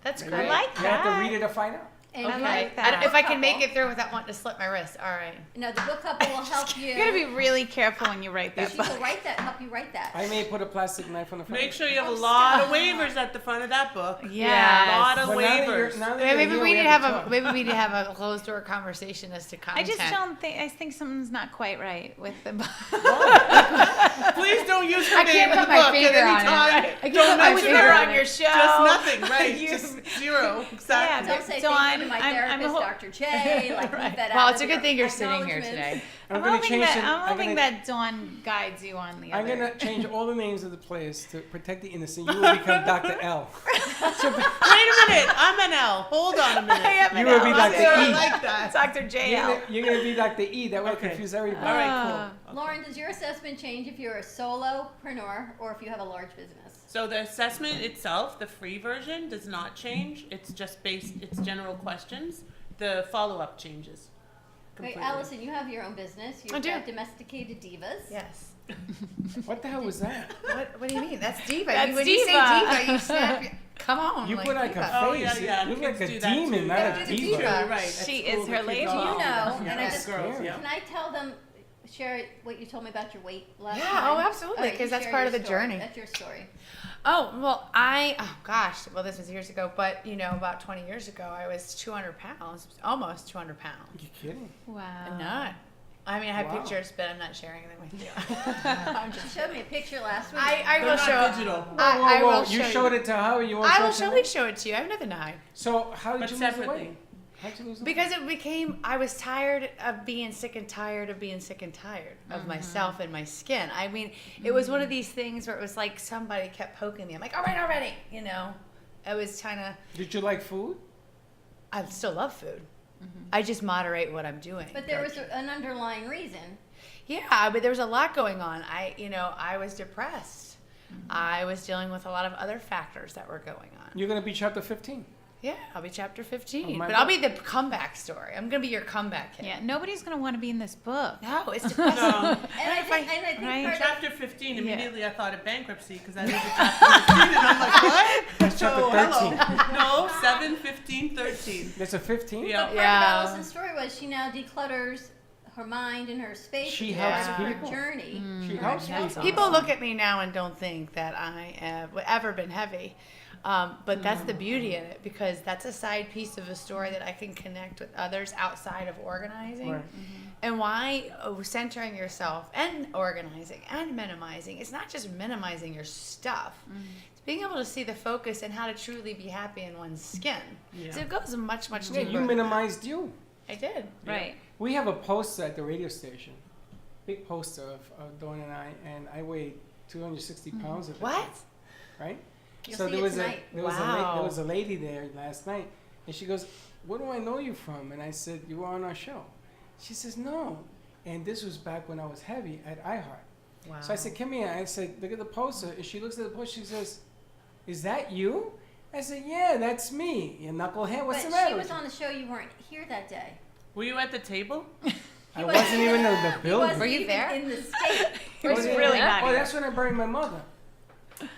That's Maybe. great. I like You have to that. read it to find out. And I you- like that. If I can make it through without wanting to slip my wrist, all right. No, the book couple will help you. You gotta be really careful when you write that She book. will write that, help you write that. I may put a plastic knife on the front. Make sure you have a Oh, lot of stop. waivers at the front of that book. Yes. A lot of But now that you're- waivers. now that you're Maybe here, we need to have have talk. a maybe we need to have a closed door conversation as to I content. just don't think. I think something's not quite right with the book. Please don't use her I name can't in put the my book finger at any on it. time. I can't Don't put my mention finger her on your show. Just nothing, right? You- Just zero. Yeah, Exactly. Don't say Dawn, thank you to my I'm a therapist, whole- Dr. J. Like, leave that Well, out it's of a good your thing you're sitting here acknowledgements. today. I'm gonna change it. I'm hoping gonna- that Dawn guides you on the I'm other. gonna change all the names of the players to protect the innocent. You will become Dr. L. Wait a minute. I'm an L. Hold on a minute. You will be Dr. I E. like that. Dr. JL. You're gonna be Dr. E. That will Okay. confuse everybody. All right, cool. Lauren, does your assessment change if you're a solopreneur or if you have a large business? So the assessment itself, the free version, does not change. It's just based, it's general questions. The follow-up changes. Wait, completely. Allison, you have your own business. You've I do. got Domesticated Divas. Yes. What the hell was that? What do you mean? That's diva. That's When you say diva. diva, you snap. Come on. You like put like diva. a face. Oh, yeah, yeah. You look Kids like do a that demon, too. not Yeah, a do the diva. diva. You're right. At She school, is the her kids lady. all- You know, Yeah, and I us just- girls, Yeah. yeah. Can I tell them, share what you told me about your weight last Yeah, time? oh, absolutely, All right, 'cause you that's share part your of the story. journey. That's your story. Oh, well, well, this was years ago, but, about 20 years ago, I was 200 pounds, almost 200 pounds. You kidding? Wow. I'm not. I mean, I have Wow. pictures, but I'm not sharing them with you. I'm She just showed me a picture last week. I They're will not show digital. I will You show showed you. it to her, or you won't I show will it to surely me? show it to you. I have nothing to hide. So how did But you lose the separately. weight? How'd you lose the Because weight? I was tired of being sick and tired of being sick and tired of myself and my skin. I mean, it was one of these things where it was like somebody kept poking me. I'm like, all right, already. It was kind of, Did you like food? I still love food. I just moderate what I'm doing. But there was an underlying reason. Yeah, but there was a lot going on. I was depressed. I was dealing with a lot of other factors that were going on. You're gonna be chapter 15. Yeah, I'll be chapter 15. Oh, my But I'll book. be the comeback story. I'm going to be your comeback kid. Yeah, nobody's gonna want to be in this book. No, it's depressing. No. And I think Right. part of Chapter 15, immediately I thought of bankruptcy because I did the chapter 15 and I'm like, what? That's chapter So, 13. hello. No, 7, 15, 13. There's a 15? Yeah. part of Allison's story was she now declutters her mind and her space. She as helps part of her people. journey. She helps people. People look at me now and don't think that I have ever been heavy. But that's the beauty in it, because that's a side piece of a story that I can connect with others outside of organizing. Right. And why centering yourself and organizing and minimizing. It's not just minimizing your stuff. It's being able to see the focus and how to truly be happy in one's skin. Yeah. So it goes much, much Yeah, deeper. you minimized you. I did. Right. We have a poster at the radio station, big poster of Dawn and I weighed 260 pounds at the What? time, right? You'll So see there it was tonight. there was a lady there last night, and she goes, "Where do I know you from?" And I said, "You were on our show." She says, "No," and this was back when I was heavy at iHeart. Wow. So I said, "Come here." I said, "Look at the poster." And she looks at the poster. She says, "Is that you?" I said, "Yeah, that's me. You knucklehead. What's But the matter?" she with was you?" on the show. You weren't here that day. Were you at the table? I wasn't even in the He building. wasn't Were you even there? in the state. It was really not. Oh, here. that's when I buried my mother.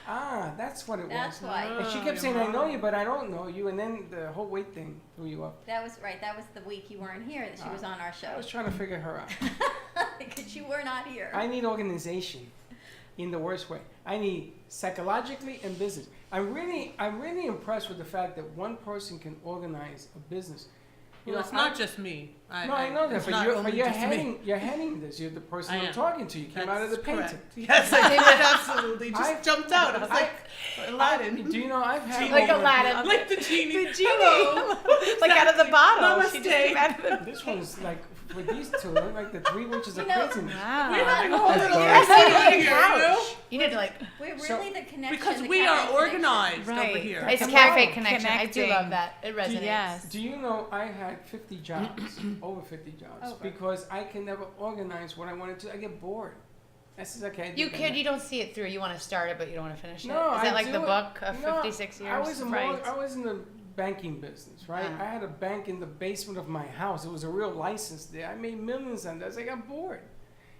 Ah, that's what it That's was. why. And she kept saying, "I know you, but I don't know you." And then the whole weight thing threw you up. That was right. That was the week you weren't here that she was on our I show. was trying to figure her out. Because you were not here. I need organization, in the worst way. I need psychologically and business. I'm really impressed with the fact that one person can organize a business. You Well, know, it's not just me. No, I know that, it's but not you're, only but you're just me. heading, you're heading this. You're the person I I'm am. talking to. You came out of the That's painting. correct. Yes, I did. Absolutely. Just jumped out. I was like, Aladdin. Do you know I've had Like over- Aladdin. Like the genie. The genie. Hello. Like out of the bottle. She Namaste. just came out of the This one's like for these two, they're like the three witches of You know, craziness. Wow. We have a whole little Yes, recipe you here, did. you know? You need to like. We're So- really the connection. Because the we cafe are connection. organized over Right. here. It's Come cafe on. connection. I do Connecting. love that. It resonates. Yes. Do you know I had 50 jobs, over 50 jobs, Over. because I can never organize what I wanted to. I get bored. I said, okay. I You did could. that. You don't see it through. You want to start it, but you don't want to finish it. No, Is that I like do the it. book of No, 56 years? I was in right. I was in the banking business, right? Uh. I had a bank in the basement of my house. It was a real license there. I made millions on that. I got bored.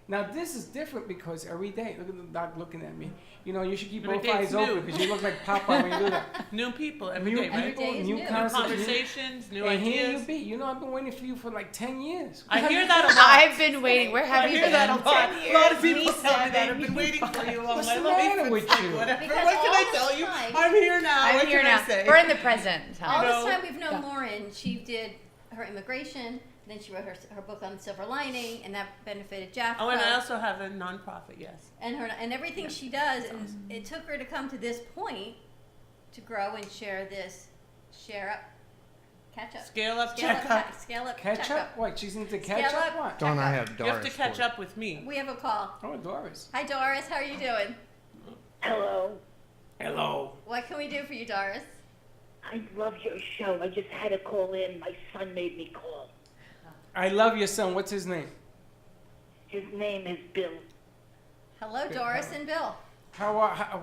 Now this is different because every day, look at the doc looking at me. You know, you should keep Every both day eyes it's open new. because you look like Popeye when you do that. New people every New day, right? people, Every day is new new. New concepts, conversations, new and here you ideas. be. You know, I've been waiting for you for like 10 years. I hear that a lot. I've been waiting. Where have I you hear been? that a lot. 10 A lot of years, people me tell me that. 7, I've been waiting for you all What's my the life. matter It's with like, you? whatever. Because What can all I this tell you? time- I'm here now. I'm What here can now. I say? We're in the present. All You this know? time we've known Lauren, she did her immigration, then she wrote her book on silver lining, and that benefited JAFCO. Oh, and I also have a nonprofit, yes. and everything she does, and it took her to come to this point to grow and share this, catch up. Scale up, Scale check up. Scale up, Ketchup? check up. What? She's into Scale ketchup? up, What? check up. You have to catch up with me. We have a call. Oh, Doris. Hi, Doris. How are you doing? Hello. Hello. What can we do for you, Doris? I love your show. I just had to call in. My son made me call. I love your son. What's his name? His name is Bill. Hello, Okay, Doris hello. and Bill.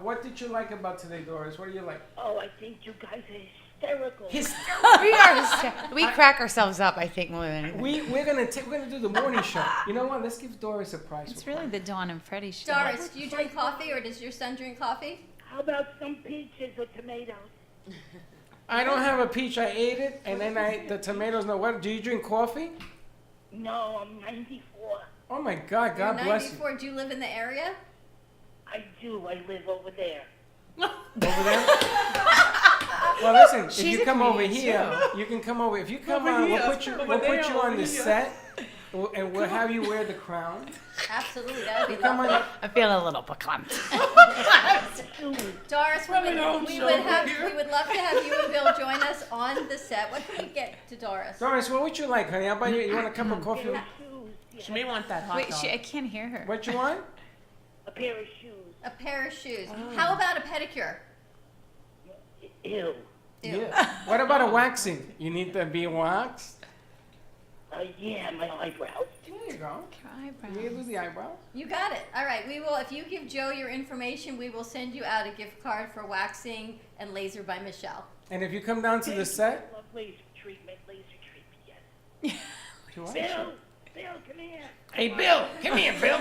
What did you like about today, Doris? What do you like? Oh, I think you guys are hysterical. We are. We crack ourselves up. I think more than anything. We're gonna do the morning show. You know what? Let's give Doris a prize. It's really the Dawn and Freddie show. Doris, do you drink coffee, or does your son drink coffee? How about some peaches or tomatoes? I don't have a peach. I ate it, and then the tomatoes. No, what? Do you drink coffee? No, I'm 94. Oh my God! God You're bless you. 94. Do you live in the area? I do. I live over there. Over there. Well, listen. If She's you a come over comedian, here, you can come over. If you come Over on, here. we'll put you. Over We'll there, put you on over the here. set, and we'll have you wear the crown. Absolutely. That would be Come lovely. on. I'm feeling a little beclamped. Doris, we Having our own would show love to have you and Bill join us on the set. What can we get to Doris? Doris, what would you like, honey? I'll buy you. You want a cup of coffee? She may want that hot Wait, dog. I can't hear her. What you want? A pair of shoes. A pair of shoes. Oh. How about a pedicure? Ew. Ew. Yeah. What about a waxing? You need to be waxed. Yeah, my eyebrows. There you go. Eyebrows. You do the eyebrows. You got it. All right. We will. If you give Joe your information, we will send you out a gift card for waxing and laser by Michelle. And if you come down to the set, I love laser treatment. Laser treatment, yes. to what? Bill, come here. Hey, Bill, come here, Bill.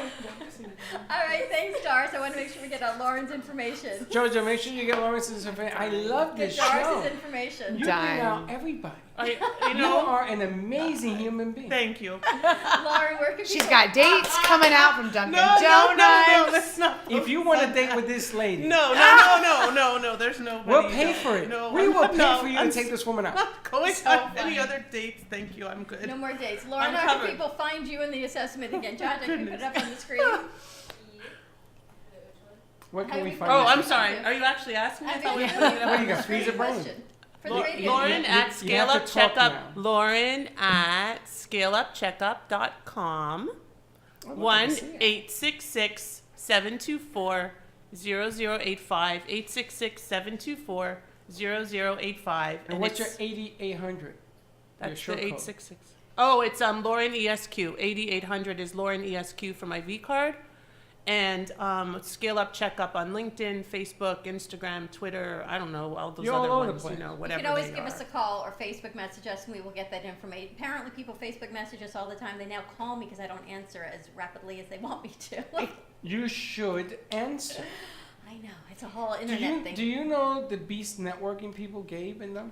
All right. Thanks, Doris. I want to make sure we get out Lauren's information. Jojo, make sure you get Lawrence's information. I love Get this show. Doris's information. You bring out everybody. You You know, are an amazing human being. thank you. Lauren, where can She's people- got dates coming out from Dunkin' No, Donuts. let's not. If you want to date with this lady, No, there's nobody. we'll pay for it. No, We will pay no, for you I'm to take this woman out. not going on any other dates. Thank you. I'm good. No more dates. Lauren, I'm how can covered. people find you in the assessment again? Josh, can you put it up on the screen? What How can do we we find? Oh, out? I'm sorry. Are you actually asking me? I I thought we mean, were putting it up What on do you the got? screen. Freeze your brain. Question. For the radio. Lauren at you Scale have Up to talk Checkup. now. Lauren at scaleupcheckup.com. I'd love to see it. 1-866-724-0085. 866-724-0085. And what's your it's- 8800? That's short the code. 866. Oh, it's Lauren ESQ. 8800 is Lauren ESQ for my V card. And Scale Up Checkup on LinkedIn, Facebook, Instagram, Twitter. I don't know all those You're all other over the ones. place. You know, You whatever can always they give are. us a call or Facebook message us, and we will get that information. Apparently, people Facebook message us all the time. They now call me because I don't answer as rapidly as they want me to. You should answer. I know it's a whole Do internet you, thing. do you know the Beast networking people, Gabe and them?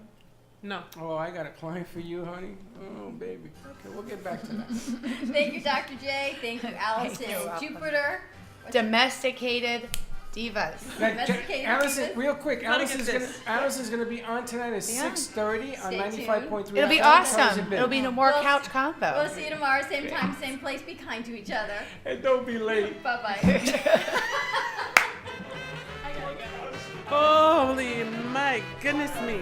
No. Oh, I got a client for you, honey. Oh, baby. Okay, we'll get back to that. Thank you, Dr. J. Thank you, Allison. You're welcome. Jupiter. Domesticated Divas. Now, Domesticated Allison, divas. real quick, Gotta Allison's gonna be on tonight at Yeah. 6:30 on Stay 95.3. It'll be FM. How's awesome. it been? It'll be no more We'll- couch convo. We'll see you tomorrow, same time, same place. Be kind to each other. And don't be late. Bye bye. Holy my goodness me.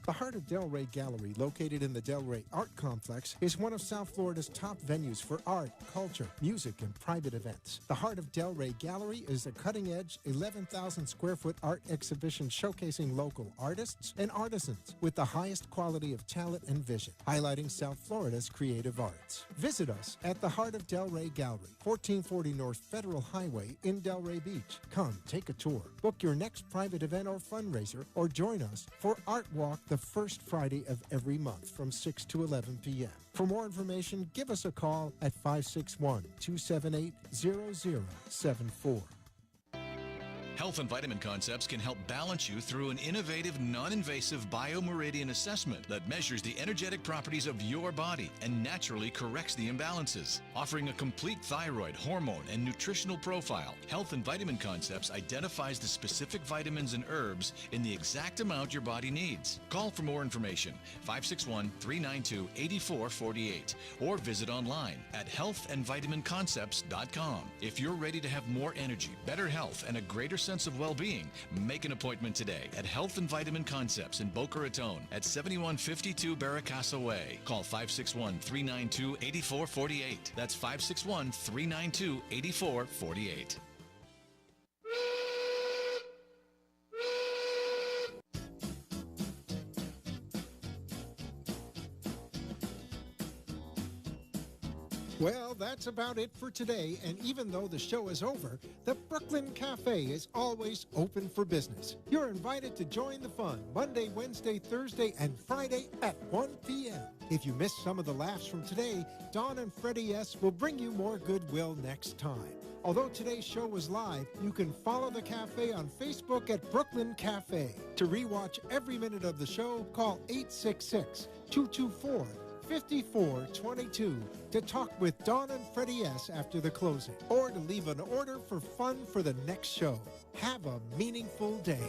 The Heart of Delray Gallery, located in the Delray Art Complex, is one of South Florida's top venues for art, culture, music, and private events. The Heart of Delray Gallery is a cutting-edge, 11,000 square foot art exhibition showcasing local artists and artisans with the highest quality of talent and vision, highlighting South Florida's creative arts. Visit us at the Heart of Delray Gallery, 1440 North Federal Highway in Delray Beach. Come, take a tour, book your next private event or fundraiser, or join us for Art Walk the first Friday of every month from 6 to 11 p.m. For more information, give us a call at 561-278-0074. Health and Vitamin Concepts can help balance you through an innovative, non-invasive biomeridian assessment that measures the energetic properties of your body and naturally corrects the imbalances. Offering a complete thyroid, hormone, and nutritional profile, Health and Vitamin Concepts identifies the specific vitamins and herbs in the exact amount your body needs. Call for more information, 561-392-8448, or visit online at healthandvitaminconcepts.com. If you're ready to have more energy, better health, and a greater sense of well-being, make an appointment today at Health and Vitamin Concepts in Boca Raton at 7152 Barracasa Way. Call 561-392-8448. That's 561-392-8448. Well, that's about it for today, and even though the show is over, the Brooklyn Cafe is always open for business. You're invited to join the fun Monday, Wednesday, Thursday, and Friday at 1 p.m. If you missed some of the laughs from today, Dawn and Freddie S. will bring you more goodwill next time. Although today's show was live, you can follow the cafe on Facebook at Brooklyn Cafe. To rewatch every minute of the show, call 866-224-5422 to talk with Dawn and Freddie S. after the closing, or to leave an order for fun for the next show. Have a meaningful day.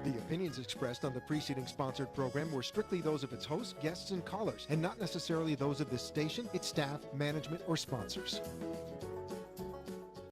The opinions expressed on the preceding sponsored program were strictly those of its hosts, guests, and callers, and not necessarily those of this station, its staff, management, or sponsors.